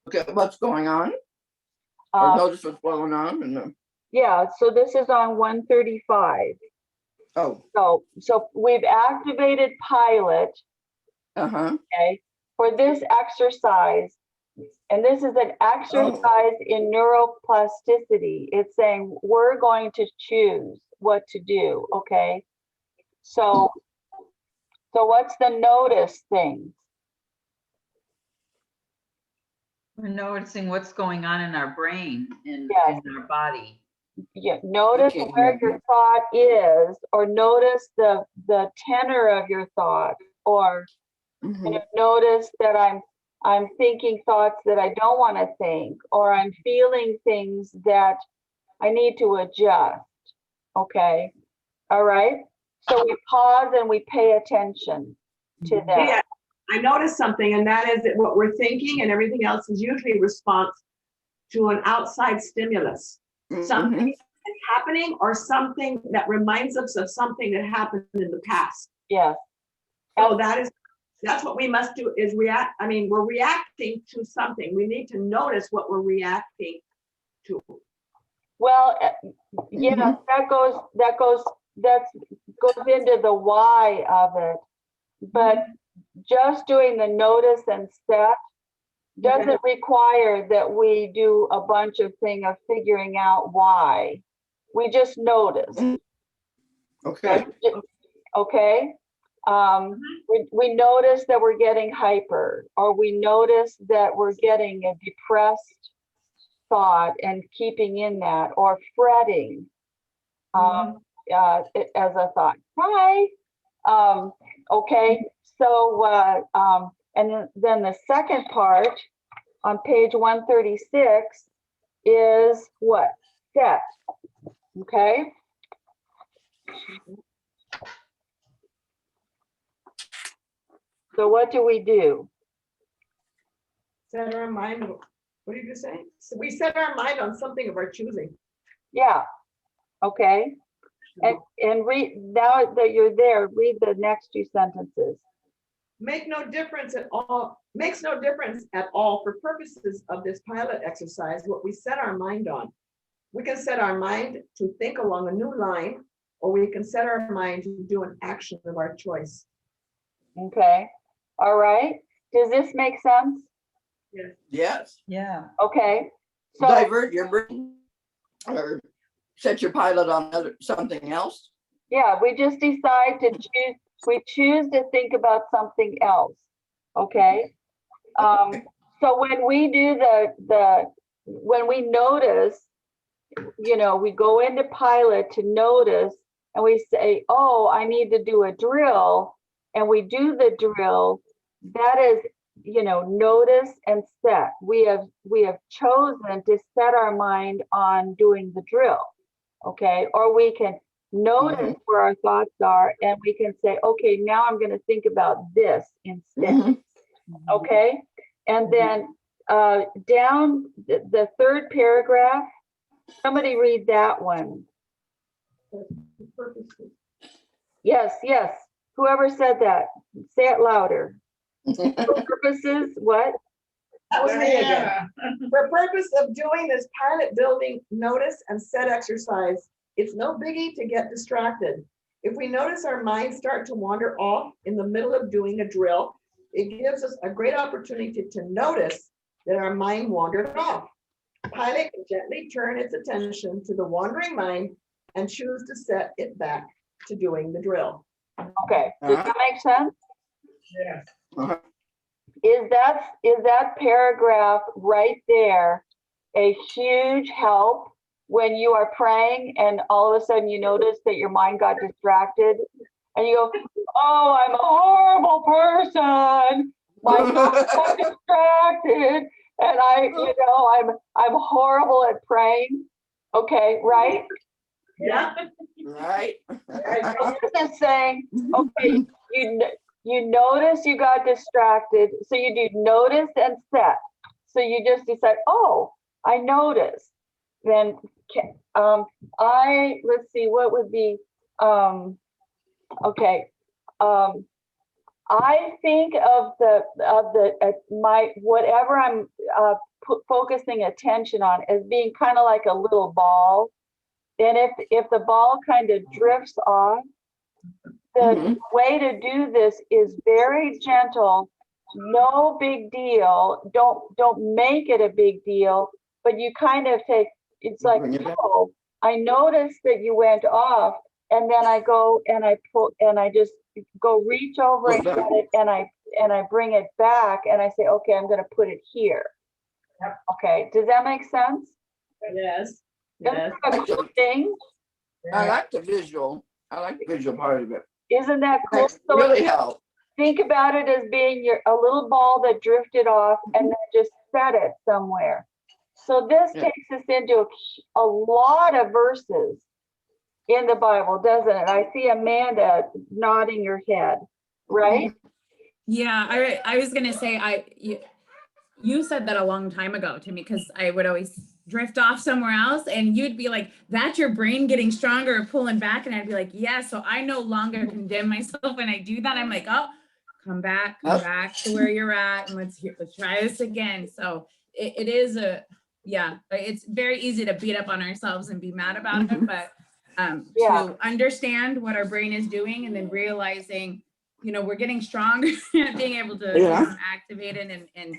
[SPEAKER 2] Okay, what's going on? Or notice what's going on? And
[SPEAKER 1] yeah, so this is on 135.
[SPEAKER 2] oh.
[SPEAKER 1] So we've activated pilot. Okay, for this exercise, and this is an exercise in neuroplasticity. It's saying we're going to choose what to do. Okay, so what's the notice thing?
[SPEAKER 6] We're noticing what's going on in our brain and
[SPEAKER 1] Yes.
[SPEAKER 6] in our body.
[SPEAKER 1] Yeah, notice where your thought is, or notice the tenor of your thought, or notice that I'm thinking thoughts that I don't want to think, or I'm feeling things that I need to adjust. Okay, all right. So we pause and we pay attention to that.
[SPEAKER 3] Yeah, I noticed something, and that is that what we're thinking and everything else is usually a response to an outside stimulus. Something that's happening or something that reminds us of something that happened in the past.
[SPEAKER 1] Yes.
[SPEAKER 3] So that's what we must do is react. I mean, we're reacting to something. We need to notice what we're reacting to.
[SPEAKER 1] Well, yeah, that goes into the why of it. But just doing the notice and set doesn't require that we do a bunch of thing of figuring out why. We just notice.
[SPEAKER 2] Okay.
[SPEAKER 1] Okay. We notice that we're getting hyper, or we notice that we're getting a depressed thought and keeping in that, or fretting as a thought. Hi. Okay. So, and then the second part on page 136 is what? Set. Okay. So what do we do?
[SPEAKER 3] Set our mind. What did you say? So we set our mind on something of our choosing.
[SPEAKER 1] Yeah. Okay. And read, now that you're there, read the next two sentences.
[SPEAKER 3] Makes no difference at all for purposes of this pilot exercise, what we set our mind on. We can set our mind to think along a new line, or we can set our mind to do an action of our choice.
[SPEAKER 1] Okay. All right. Does this make sense?
[SPEAKER 3] Yes.
[SPEAKER 2] Yes.
[SPEAKER 6] Yeah.
[SPEAKER 1] Okay. So
[SPEAKER 2] Divert your brain or set your pilot on something else.
[SPEAKER 1] yeah, we just decide to choose. We choose to think about something else. Okay. So when we do when we notice, we go into pilot to notice, and we say, oh, I need to do a drill, and we do the drill. That is, notice and set. We have chosen to set our mind on doing the drill. Okay. Or we can notice where our thoughts are, and we can say, okay, now I'm going to think about this instead. Okay. And then down the third paragraph, somebody read that one. Yes, yes. Whoever said that, say it louder. For purposes, what?
[SPEAKER 3] That was me again. For purpose of doing this pilot building notice and set exercise, it's no biggie to get distracted. If we notice our minds start to wander off in the middle of doing a drill, it gives us a great opportunity to notice that our mind wandered off. Pilot can gently turn its attention to the wandering mind and choose to set it back to doing the drill.
[SPEAKER 1] Okay, does that make sense?
[SPEAKER 3] Yes.
[SPEAKER 1] Is that paragraph right there a huge help when you are praying and all of a sudden you notice that your mind got distracted and you go, oh, I'm a horrible person. My mind got distracted and I'm horrible at praying. Okay, right?
[SPEAKER 3] Yeah.
[SPEAKER 2] Right.
[SPEAKER 1] I'm just saying, okay, you notice you got distracted, so you do notice and set. So you just decide, oh, I noticed. Then let's see, what would be okay. I think of my whatever I'm focusing attention on as being kind of like a little ball. And if the ball kind of drifts off, the way to do this is very gentle, no big deal. Don't make it a big deal, but you kind of take, it's like, oh, I noticed that you went off, and then I go and I pull and I just go reach over and get it, and I bring it back and I say, okay, I'm going to put it here. Yep. Okay, does that make sense?
[SPEAKER 3] Yes.
[SPEAKER 1] Yes. That's a cool thing.
[SPEAKER 2] I like the visual. I like the visual part of it.
[SPEAKER 1] Isn't that cool?
[SPEAKER 2] So really help.
[SPEAKER 1] Think about it as being a little ball that drifted off and then just set it somewhere. So this takes us into a lot of verses in the Bible, doesn't it? I see Amanda nodding her head, right?
[SPEAKER 10] Yeah, I was gonna say you said that a long time ago to me, because I would always drift off somewhere else, and you'd be like, that's your brain getting stronger or pulling back. And I'd be like, yeah. So I no longer condemn myself when I do that. I'm like, oh, come back to where you're at, and let's try this again. So it is it's very easy to beat up on ourselves and be mad about it, but to understand what our brain is doing, and then realizing, we're getting stronger at being able to activate it. And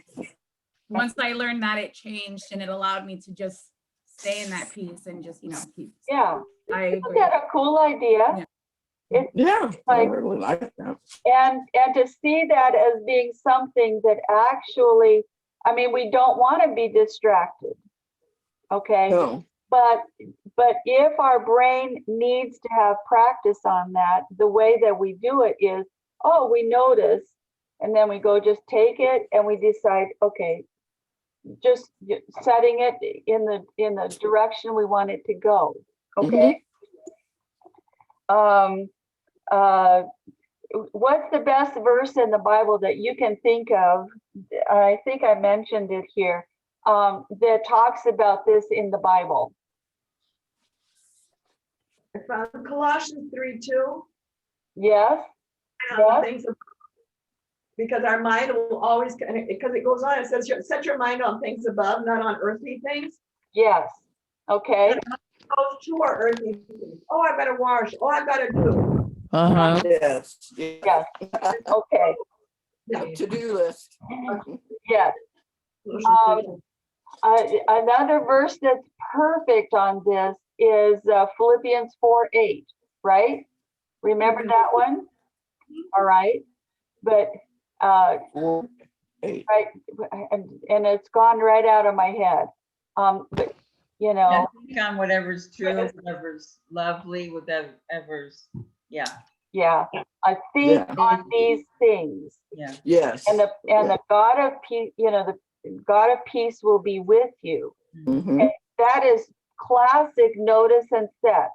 [SPEAKER 10] once I learned that, it changed, and it allowed me to just stay in that peace and just, keep.
[SPEAKER 1] Yeah.
[SPEAKER 10] I
[SPEAKER 1] Isn't
[SPEAKER 10] agree.
[SPEAKER 1] that a cool idea?
[SPEAKER 2] Yeah, I
[SPEAKER 1] like,
[SPEAKER 2] really like that.
[SPEAKER 1] and to see that as being something that actually, I mean, we don't want to be distracted. Okay.
[SPEAKER 2] No.
[SPEAKER 1] But if our brain needs to have practice on that, the way that we do it is, we notice, and then we go just take it, and we decide, okay, just setting it in the direction we want it to go. Okay. What's the best verse in the Bible that you can think of? I think I mentioned it here, that talks about this in the Bible.
[SPEAKER 3] I found Colossians 3:2.
[SPEAKER 1] Yes.
[SPEAKER 3] Things because our mind will always, because it goes on, it says, set your mind on things above, not on earthly things.
[SPEAKER 1] Yes. Okay.
[SPEAKER 3] Those two are earthly things. Oh, I better wash. Oh, I gotta do.
[SPEAKER 2] Yes.
[SPEAKER 1] Yes. Okay.
[SPEAKER 2] To-do list.
[SPEAKER 1] Yes. Another verse that's perfect on this is Philippians 4:8, right? Remember that one? All right. But
[SPEAKER 2] 4, 8.
[SPEAKER 1] right, and it's gone right out of my head. But
[SPEAKER 6] think on whatever's true, whatever's lovely, whatever's,
[SPEAKER 1] I think on these things.
[SPEAKER 2] Yes.
[SPEAKER 1] And the God of peace, the God of peace will be with you. And that is classic notice and set.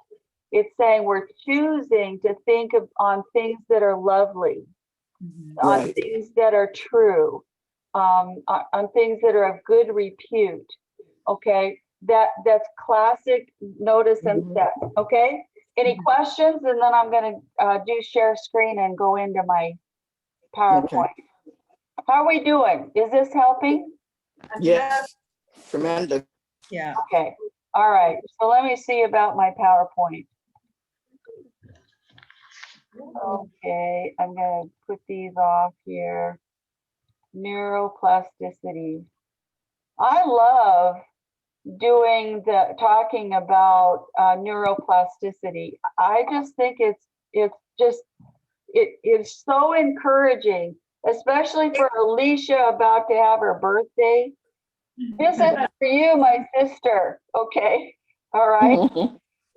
[SPEAKER 1] It's saying we're choosing to think on things that are lovely, on things that are true, on things that are of good repute. Okay, that's classic notice and set. Okay, any questions? And then I'm going to do share screen and go into my PowerPoint. How are we doing? Is this helping?
[SPEAKER 2] Yes. Tremendous.
[SPEAKER 6] Yeah.
[SPEAKER 1] Okay. All right. So let me see about my PowerPoint. Okay, I'm going to put these off here. Neuroplasticity. I love talking about neuroplasticity. I just think it is so encouraging, especially for Alicia about to have her birthday. This is for you, my sister. Okay. All right.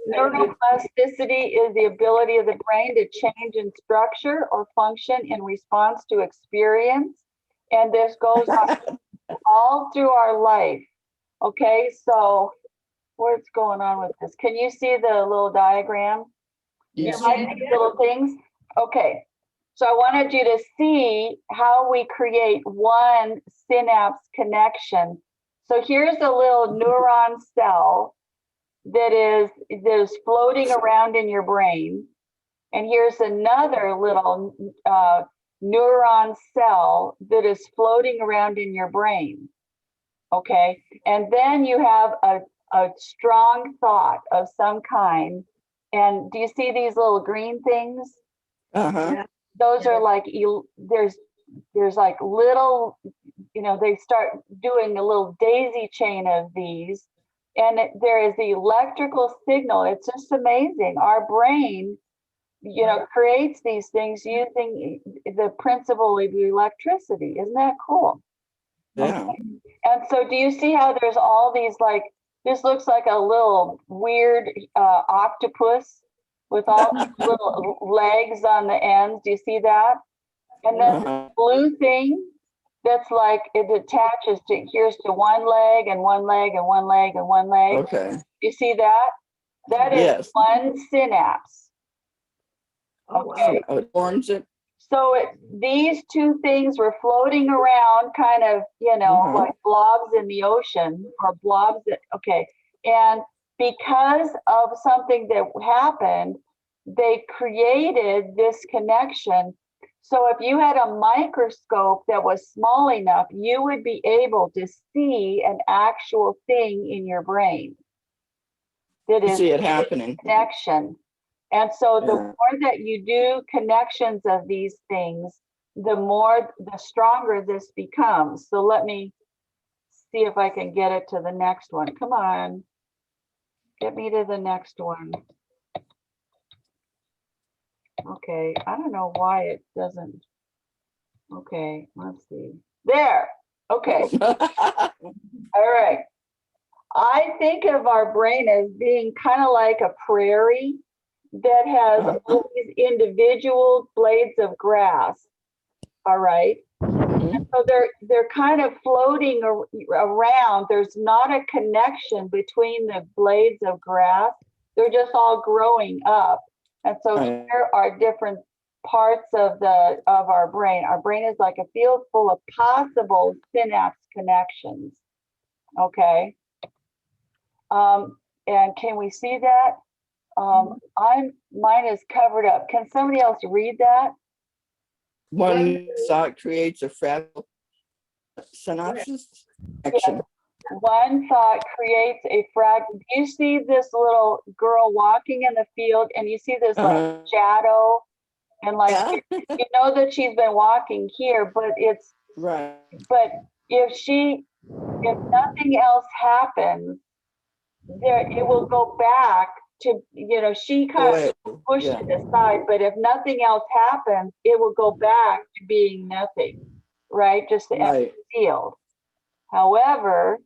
[SPEAKER 1] Neuroplasticity is the ability of the brain to change in structure or function in response to experience. And this goes on all through our life. Okay, so what's going on with this? Can you see the little diagram?
[SPEAKER 2] Yes.
[SPEAKER 1] These little things? Okay, so I wanted you to see how we create one synapse connection. So here's a little neuron cell that is floating around in your brain. And here's another little neuron cell that is floating around in your brain. Okay, and then you have a strong thought of some kind. And do you see these little green things? Those are like, there's like little, they start doing a little daisy chain of these. And there is the electrical signal. It's just amazing. Our brain, creates these things using the principle of electricity. Isn't that cool?
[SPEAKER 2] Yeah.
[SPEAKER 1] Okay. And so do you see how there's all these, like, this looks like a little weird octopus with all these little legs on the ends. Do you see that? And then the blue thing that's like, it attaches to, here's to one leg and one leg and one leg and one leg.
[SPEAKER 2] Okay.
[SPEAKER 1] You see that? That is one synapse.
[SPEAKER 3] Oh,
[SPEAKER 1] Okay.
[SPEAKER 2] So it forms it.
[SPEAKER 1] So these two things were floating around kind of, like blobs in the ocean or blobs that, okay. And because of something that happened, they created this connection. So if you had a microscope that was small enough, you would be able to see an actual thing in your brain. That is
[SPEAKER 2] see it happening.
[SPEAKER 1] Connection. And so the
[SPEAKER 2] Yeah.
[SPEAKER 1] more that you do connections of these things, the stronger this becomes. So let me see if I can get it to the next one. Come on, get me to the next one. Okay, I don't know why it doesn't. Okay, let's see. There, okay. All right. I think of our brain as being kind of like a prairie that has all these individual blades of grass. All right. So they're kind of floating around. There's not a connection between the blades of grass. They're just all growing up. And so here are different parts of our brain. Our brain is like a field full of possible synapse connections. Okay. And can we see that? Mine is covered up. Can somebody else read that?
[SPEAKER 2] One thought creates a fragile synopsis action.
[SPEAKER 1] Yes. One thought creates a fragment. You see this little girl walking in the field, and you see this like shadow, and like you know that she's been walking here, but it's
[SPEAKER 2] right.
[SPEAKER 1] But if nothing else happens, it will go back to, she kind of pushed it aside, but if nothing else happens, it will go back to being nothing, right? Just the empty field. However,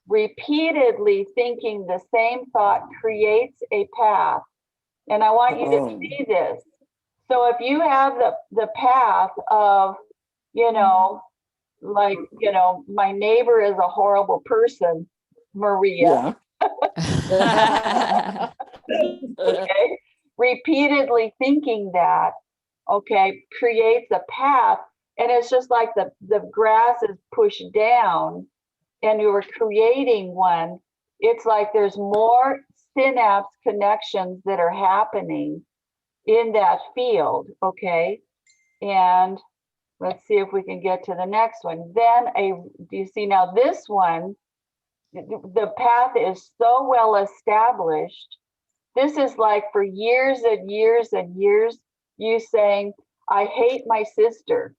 [SPEAKER 1] repeatedly thinking the same thought creates a path. And I want you to see this. So if you have the path of, like, my neighbor is a horrible person, Maria. Okay. Repeatedly thinking that, okay, creates a path. And it's just like the grass is pushed down and you are creating one. It's like there's more synapse connections that are happening in that field. Okay. And let's see if we can get to the next one. Do you see now this one, the path is so well established. This is like for years and years and years, you saying, I hate my sister.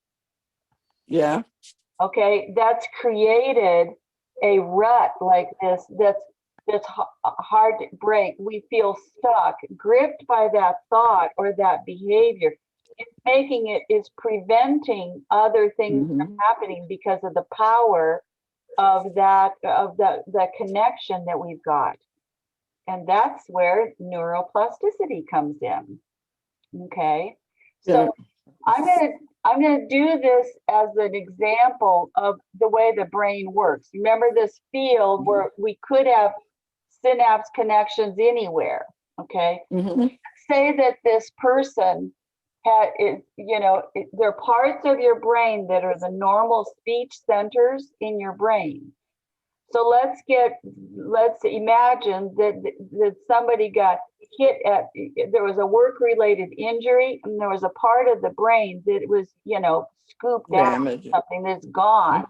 [SPEAKER 2] Yeah.
[SPEAKER 1] Okay, that's created a rut like this that's hard to break. We feel stuck, gripped by that thought or that behavior. It's preventing other things from happening because of the power of the connection that we've got. And that's where neuroplasticity comes in. Okay. So I'm gonna do this as an example of the way the brain works. Remember this field where we could have synapse connections anywhere. Okay. Say that this person there are parts of your brain that are the normal speech centers in your brain. So let's imagine that somebody got hit there was a work-related injury and there was a part of the brain that was, scooped out, something that's gone.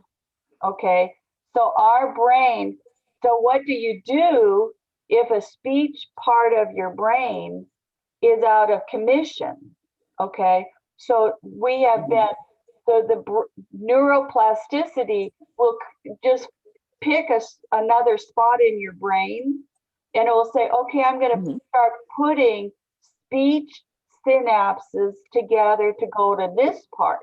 [SPEAKER 1] Okay. So our brain, so what do you do if a speech part of your brain is out of commission? Okay. So we have been, so the neuroplasticity will just pick another spot in your brain and it will say, okay, I'm going to start putting speech synapses together to go to this part.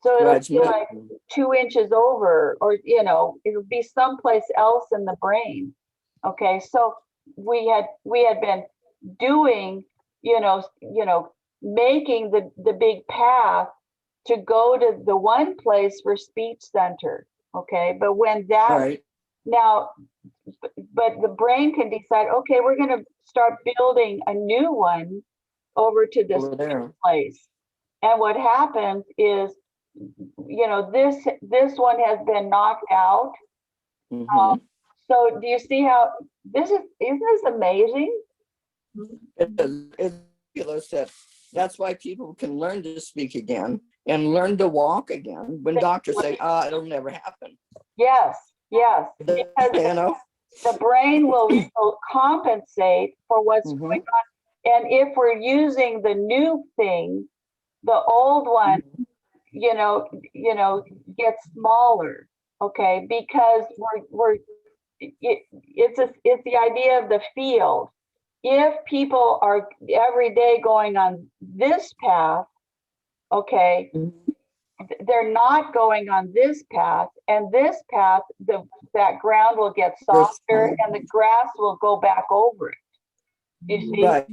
[SPEAKER 1] So it'll be like 2 inches over, or, it'll be someplace else in the brain. Okay. So we had been doing, making the big path to go to the one place for speech center. Okay. But when that now, but the brain can decide, okay, we're going to start building a new one over to this place. And what happens is, this one has been knocked out.
[SPEAKER 2] Mhm.
[SPEAKER 1] So do you see how isn't this amazing?
[SPEAKER 2] It's ridiculous that's why people can learn to speak again and learn to walk again when doctors say, it'll never happen.
[SPEAKER 1] Yes, because the brain will compensate for what's
[SPEAKER 2] Mhm.
[SPEAKER 1] going on. And if we're using the new thing, the old one, gets smaller. Okay, because it's the idea of the field. If people are every day going on this path, okay, they're not going on this path, and this path, that ground will get softer and the grass will go back over it. You see?
[SPEAKER 2] Right.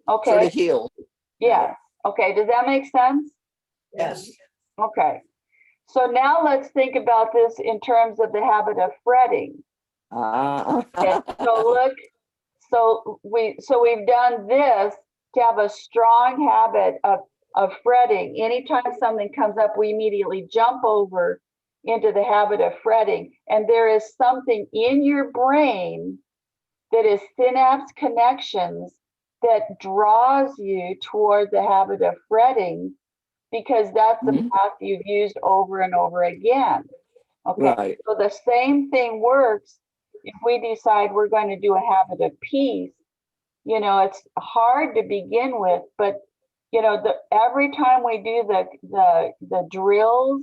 [SPEAKER 1] Okay.
[SPEAKER 2] Sort of heal.
[SPEAKER 1] Yes. Okay. Does that make sense?
[SPEAKER 2] Yes.
[SPEAKER 1] Okay. So now let's think about this in terms of the habit of fretting. Okay, so look, we've done this to have a strong habit of fretting. Anytime something comes up, we immediately jump over into the habit of fretting. And there is something in your brain that is synapse connections that draws you toward the habit of fretting, because that's the path you've used over and over again. Okay,
[SPEAKER 2] Right.
[SPEAKER 1] so the same thing works if we decide we're going to do a habit of peace. It's hard to begin with, but every time we do the drills,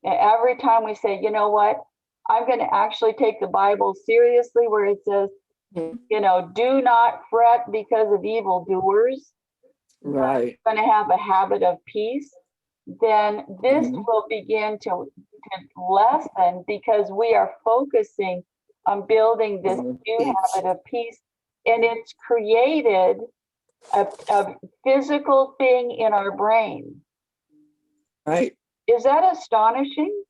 [SPEAKER 1] and every time we say, you know what, I'm going to actually take the Bible seriously, where it says, do not fret because of evildoers.
[SPEAKER 2] Right.
[SPEAKER 1] Going to have a habit of peace, then this will begin to lessen, because we are focusing on building this new habit of peace, and it's created a physical thing in our brain.
[SPEAKER 2] Right.
[SPEAKER 1] Is that astonishing?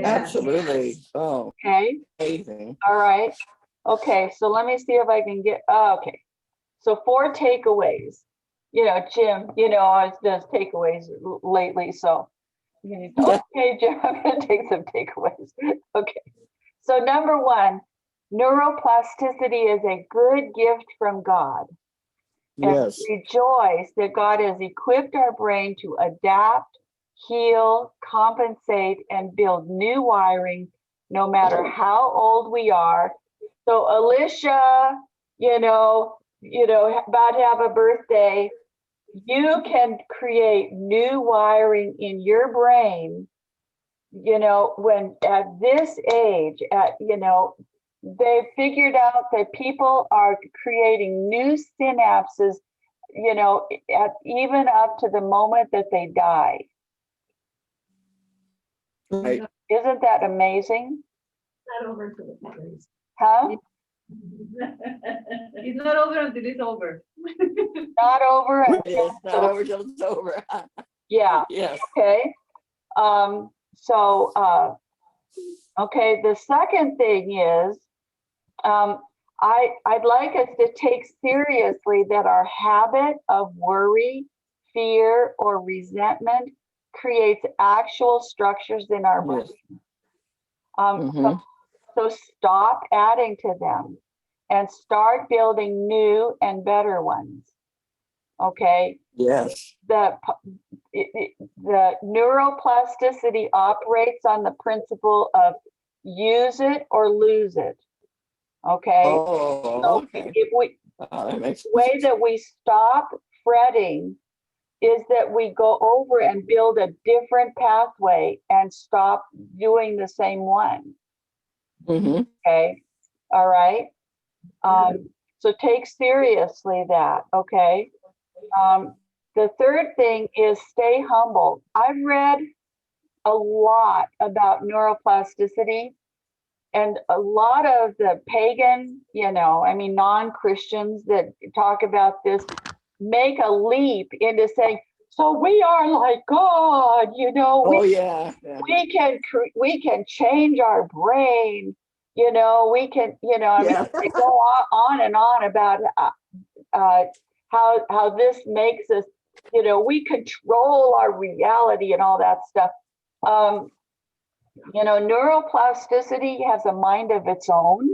[SPEAKER 2] Absolutely. Oh,
[SPEAKER 1] okay.
[SPEAKER 2] Amazing.
[SPEAKER 1] All right. Okay, so let me see if I can get, okay. So 4 takeaways. Jim, always does takeaways lately, so okay, Jim, I'm gonna take some takeaways. Okay. So number 1, neuroplasticity is a good gift from God.
[SPEAKER 2] Yes.
[SPEAKER 1] And rejoice that God has equipped our brain to adapt, heal, compensate, and build new wiring, no matter how old we are. So Alicia, about to have a birthday, you can create new wiring in your brain, when at this age, they figured out that people are creating new synapses, even up to the moment that they die.
[SPEAKER 2] Right.
[SPEAKER 1] Isn't that amazing?
[SPEAKER 3] Not over to the place.
[SPEAKER 1] Huh?
[SPEAKER 5] It's not over until it's over.
[SPEAKER 1] Not over.
[SPEAKER 2] It's not over till it's over.
[SPEAKER 1] Yeah.
[SPEAKER 2] Yes.
[SPEAKER 1] Okay. Okay. The second thing is, I'd like us to take seriously that our habit of worry, fear, or resentment creates actual structures in our brain. So stop adding to them and start building new and better ones. Okay.
[SPEAKER 2] Yes.
[SPEAKER 1] The neuroplasticity operates on the principle of use it or lose it. Okay.
[SPEAKER 2] Oh, okay.
[SPEAKER 1] If we, the way that we stop fretting is that we go over and build a different pathway and stop doing the same one. Okay. All right. So take seriously that. Okay. The third thing is stay humble. I've read a lot about neuroplasticity, and a lot of the pagan, non-Christians that talk about this make a leap into saying, so we are like God,
[SPEAKER 2] Oh,
[SPEAKER 1] we can change our brain, we can, they go on and on about how this makes us you know, we control our reality and all that stuff. You know, neuroplasticity has a mind of its own.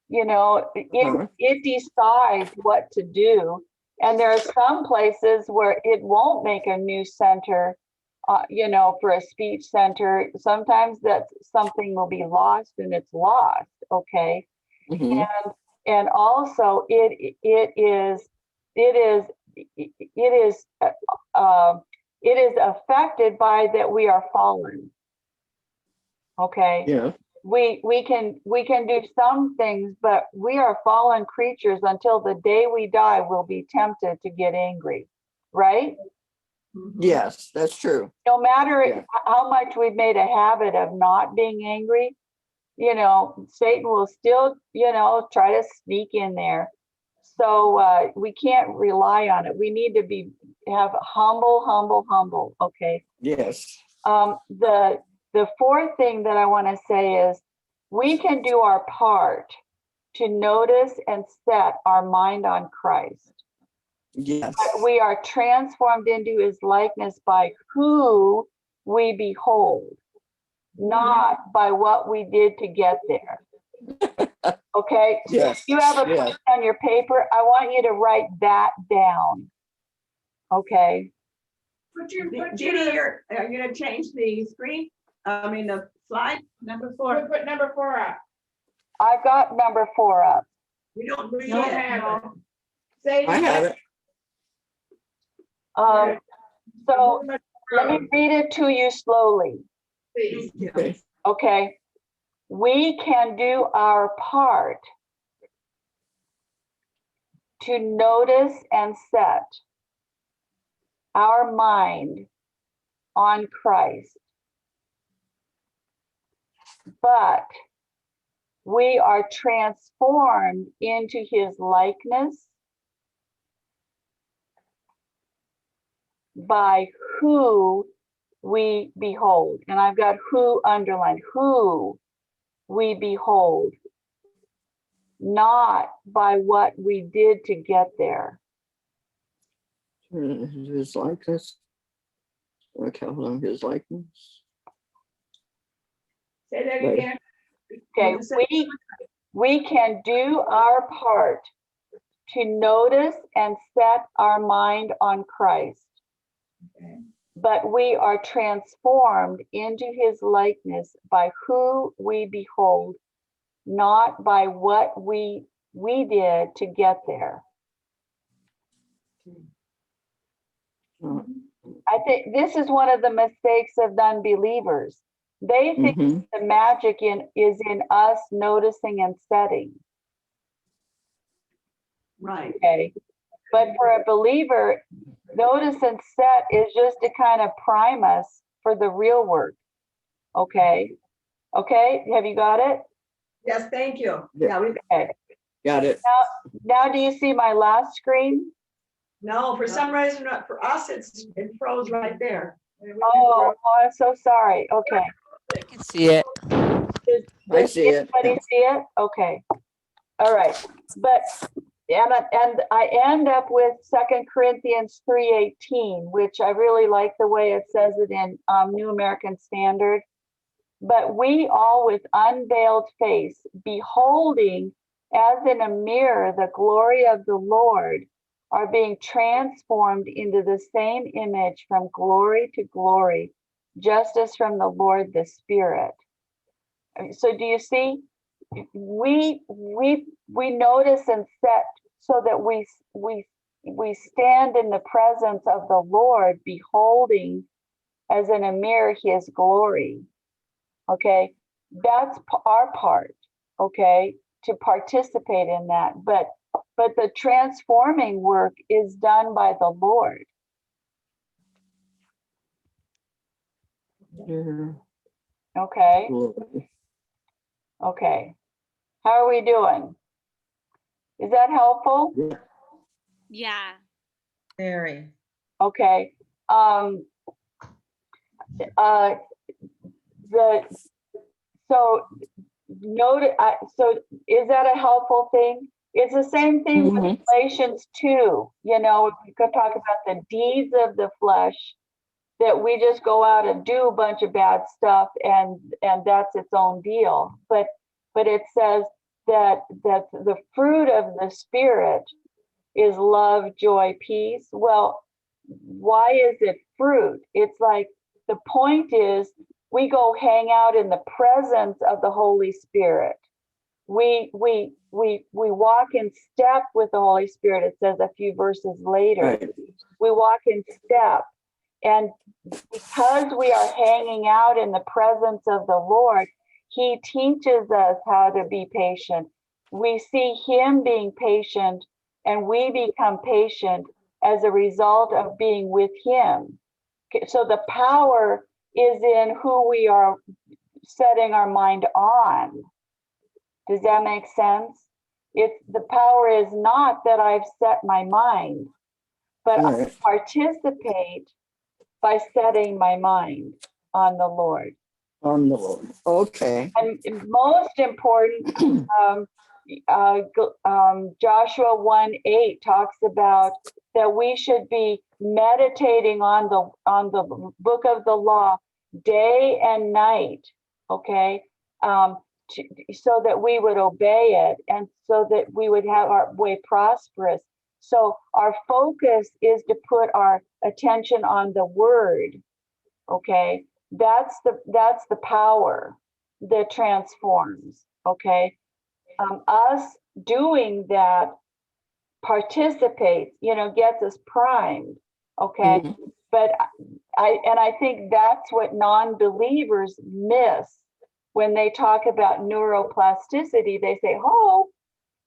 [SPEAKER 1] You know, it decides what to do. And there are some places where it won't make a new center, you know, for a speech center. Sometimes that's something will be lost and it's lost. Okay. And also it is affected by that we are fallen. Okay.
[SPEAKER 2] Yeah.
[SPEAKER 1] We can do some things, but we are fallen creatures. Until the day we die, we'll be tempted to get angry, right?
[SPEAKER 2] Yes, that's true.
[SPEAKER 1] No matter how much we've made a habit of not being angry, you know, Satan will still, you know, try to sneak in there. So we can't rely on it. We need to have humble. Okay.
[SPEAKER 2] Yes.
[SPEAKER 1] The fourth thing that I want to say is we can do our part to notice and set our mind on Christ.
[SPEAKER 2] Yes.
[SPEAKER 1] But we are transformed into his likeness by who we behold, not by what we did to get there. Okay?
[SPEAKER 2] Yes.
[SPEAKER 1] You have a point on your paper. I want you to write that down. Okay?
[SPEAKER 3] Judy, are you gonna change the screen? I mean, the slide?
[SPEAKER 9] Number 4. Put number 4 up.
[SPEAKER 1] I've got number 4 up.
[SPEAKER 3] We don't
[SPEAKER 9] have it. Say
[SPEAKER 2] I have it.
[SPEAKER 1] So let me read it to you slowly.
[SPEAKER 9] Please.
[SPEAKER 2] Okay.
[SPEAKER 1] Okay. We can do our part to notice and set our mind on Christ, but we are transformed into his likeness by who we behold. And I've got who underlined, who we behold, not by what we did to get there.
[SPEAKER 2] His likeness. Okay, hold on. His likeness.
[SPEAKER 9] Say that again.
[SPEAKER 1] Okay, we can do our part to notice and set our mind on Christ.
[SPEAKER 9] Okay.
[SPEAKER 1] But we are transformed into his likeness by who we behold, not by what we did to get there. I think this is one of the mistakes of unbelievers. They think the magic is in us noticing and setting.
[SPEAKER 3] Right.
[SPEAKER 1] Okay. But for a believer, notice and set is just to kind of prime us for the real work. Okay. Okay. Have you got it?
[SPEAKER 3] Yes, thank you.
[SPEAKER 2] Yeah.
[SPEAKER 1] Okay.
[SPEAKER 2] Got it.
[SPEAKER 1] Now do you see my last screen?
[SPEAKER 3] No, for some reason, for us, it froze right there.
[SPEAKER 1] Oh, I'm so sorry. Okay.
[SPEAKER 7] I can see it.
[SPEAKER 2] I see it.
[SPEAKER 1] Anybody see it? Okay. All right. But and I end up with 2 Corinthians 3:18, which I really like the way it says it in New American Standard. But we all with unveiled face, beholding as in a mirror the glory of the Lord, are being transformed into the same image from glory to glory, just as from the Lord the Spirit. So do you see? We notice and set so that we stand in the presence of the Lord, beholding as in a mirror his glory. Okay, that's our part. Okay, to participate in that, but the transforming work is done by the Lord.
[SPEAKER 2] Yeah.
[SPEAKER 1] Okay. Okay. How are we doing? Is that helpful?
[SPEAKER 8] Yeah.
[SPEAKER 6] Very.
[SPEAKER 1] Okay. So is that a helpful thing? It's the same thing with
[SPEAKER 2] Mhm.
[SPEAKER 1] Galatians 2. You know, we could talk about the deeds of the flesh, that we just go out and do a bunch of bad stuff, and that's its own deal. But it says that the fruit of the Spirit is love, joy, peace. Well, why is it fruit? It's like, the point is, we go hang out in the presence of the Holy Spirit. We walk in step with the Holy Spirit. It says a few verses later.
[SPEAKER 2] Right.
[SPEAKER 1] We walk in step. And because we are hanging out in the presence of the Lord, he teaches us how to be patient. We see him being patient, and we become patient as a result of being with him. So the power is in who we are setting our mind on. Does that make sense? The power is not that I've set my mind, but
[SPEAKER 2] Right.
[SPEAKER 1] I participate by setting my mind on the Lord.
[SPEAKER 2] On the Lord. Okay.
[SPEAKER 1] And most important, Joshua 1:8 talks about that we should be meditating on the book of the law day and night. Okay, so that we would obey it, and so that we would have our way prosperous. So our focus is to put our attention on the word. Okay, that's the power that transforms. Okay, us doing that participates, gets us primed. Okay,
[SPEAKER 2] Mhm.
[SPEAKER 1] but I think that's what non-believers miss when they talk about neuroplasticity. They say, oh,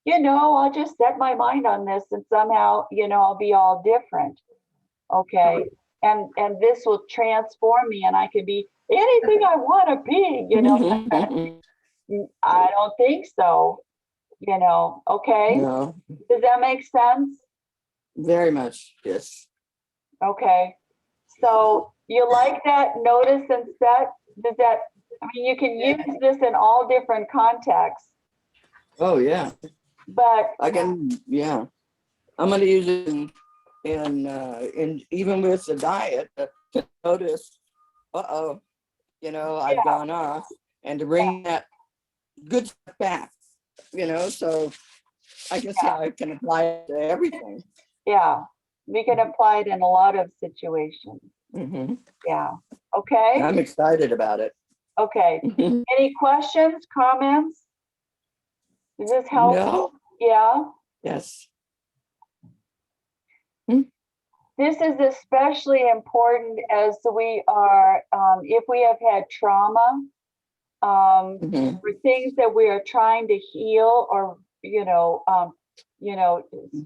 [SPEAKER 1] I'll just set my mind on this, and somehow, I'll be all different. Okay, and this will transform me, and I can be anything I want to be. I don't think so. Okay,
[SPEAKER 2] No,
[SPEAKER 1] does that make sense?
[SPEAKER 2] very much. Yes.
[SPEAKER 1] Okay, so you like that notice and set? Does that, I mean, you can use this in all different contexts,
[SPEAKER 2] Oh, yeah.
[SPEAKER 1] but
[SPEAKER 2] I can, yeah. I'm gonna use it in even with the diet, to notice, uh-oh, I've gone off, and to bring that good stuff back, so I can see how I can apply it to everything.
[SPEAKER 1] yeah, we can apply it in a lot of situations.
[SPEAKER 2] Mhm.
[SPEAKER 1] Yeah, okay,
[SPEAKER 2] I'm excited about it.
[SPEAKER 1] okay. Any questions, comments? Is this helpful?
[SPEAKER 2] No?
[SPEAKER 1] Yeah.
[SPEAKER 2] Yes.
[SPEAKER 1] This is especially important as we are, if we have had trauma,
[SPEAKER 2] Mhm.
[SPEAKER 1] or things that we are trying to heal, or,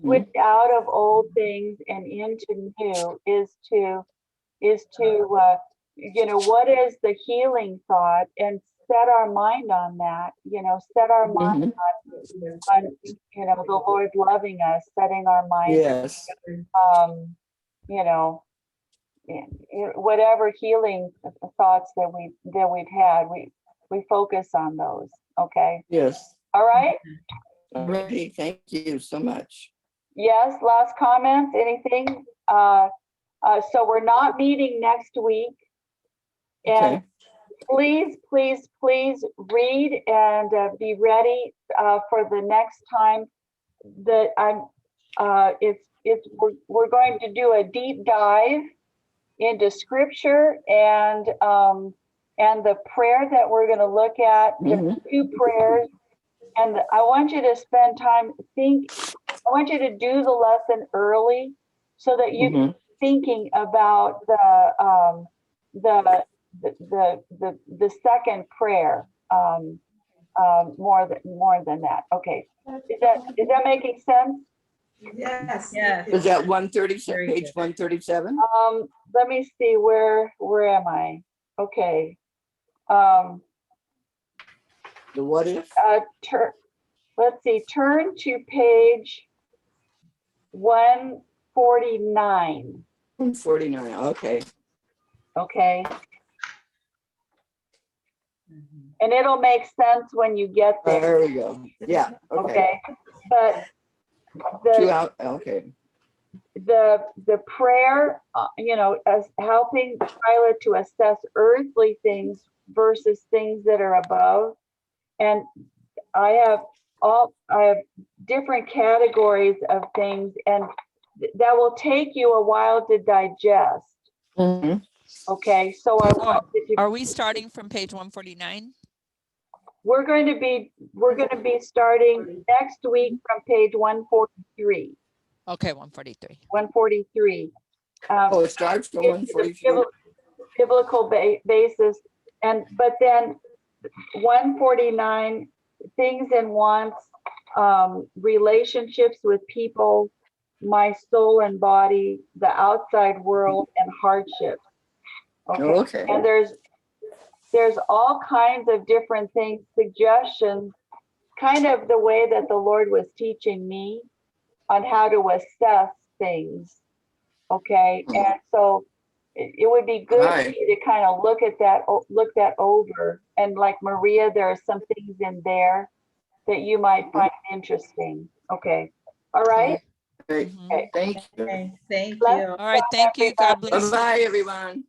[SPEAKER 1] switch out of old things and into new, is to, what is the healing thought, and set our mind on that, set our mind
[SPEAKER 2] Mhm.
[SPEAKER 1] on, the Lord loving us, setting our mind,
[SPEAKER 2] Yes.
[SPEAKER 1] you know, whatever healing thoughts that we've had, we focus on those. Okay.
[SPEAKER 2] Yes.
[SPEAKER 1] All right.
[SPEAKER 2] Alrighty. Thank you so much.
[SPEAKER 1] Yes. Last comments. Anything? So we're not meeting next week, and
[SPEAKER 2] Okay.
[SPEAKER 1] please read and be ready for the next time that we're going to do a deep dive into scripture, and the prayer that we're going to look at. There's
[SPEAKER 2] Mhm.
[SPEAKER 1] 2 prayers, and I want you to spend time I want you to do the lesson early, so that you can
[SPEAKER 2] Mhm.
[SPEAKER 1] thinking about the second prayer, more than that. Okay, is that making sense?
[SPEAKER 3] Yes.
[SPEAKER 6] Yes.
[SPEAKER 2] Is that 137,
[SPEAKER 6] Very
[SPEAKER 2] page
[SPEAKER 6] good.
[SPEAKER 2] 137?
[SPEAKER 1] Let me see, where am I? Okay.
[SPEAKER 2] The what if?
[SPEAKER 1] Let's see, turn to page 149.
[SPEAKER 2] 149. Okay.
[SPEAKER 1] Okay, and it'll make sense when you get there.
[SPEAKER 2] There we go. Yeah. Okay.
[SPEAKER 1] Okay, But
[SPEAKER 2] Okay.
[SPEAKER 1] the prayer, as helping Kyla to assess earthly things versus things that are above. And I have different categories of things, and that will take you a while to digest.
[SPEAKER 2] Mhm.
[SPEAKER 1] Okay, so I want you to,
[SPEAKER 7] Are we starting from page 149?
[SPEAKER 1] we're going to be starting next week from page 143.
[SPEAKER 7] Okay, 143.
[SPEAKER 1] 143.
[SPEAKER 2] Oh, it starts from
[SPEAKER 1] It's the
[SPEAKER 2] 143.
[SPEAKER 1] biblical basis, but then 149, things and wants, relationships with people, my soul and body, the outside world, and hardships.
[SPEAKER 2] Okay.
[SPEAKER 1] And there's all kinds of different things, suggestions, kind of the way that the Lord was teaching me on how to assess things. Okay, and so it would be good for
[SPEAKER 2] Right.
[SPEAKER 1] you to kind of look that over. And like Maria, there are some things in there that you might find interesting. Okay, all right.
[SPEAKER 2] Great.
[SPEAKER 7] Mhm.
[SPEAKER 1] Okay.
[SPEAKER 2] Thank you.
[SPEAKER 6] Okay, thank
[SPEAKER 1] Bless
[SPEAKER 6] you.
[SPEAKER 7] All right, thank you. God
[SPEAKER 1] everybody.
[SPEAKER 7] bless.
[SPEAKER 2] Bye-bye, everyone.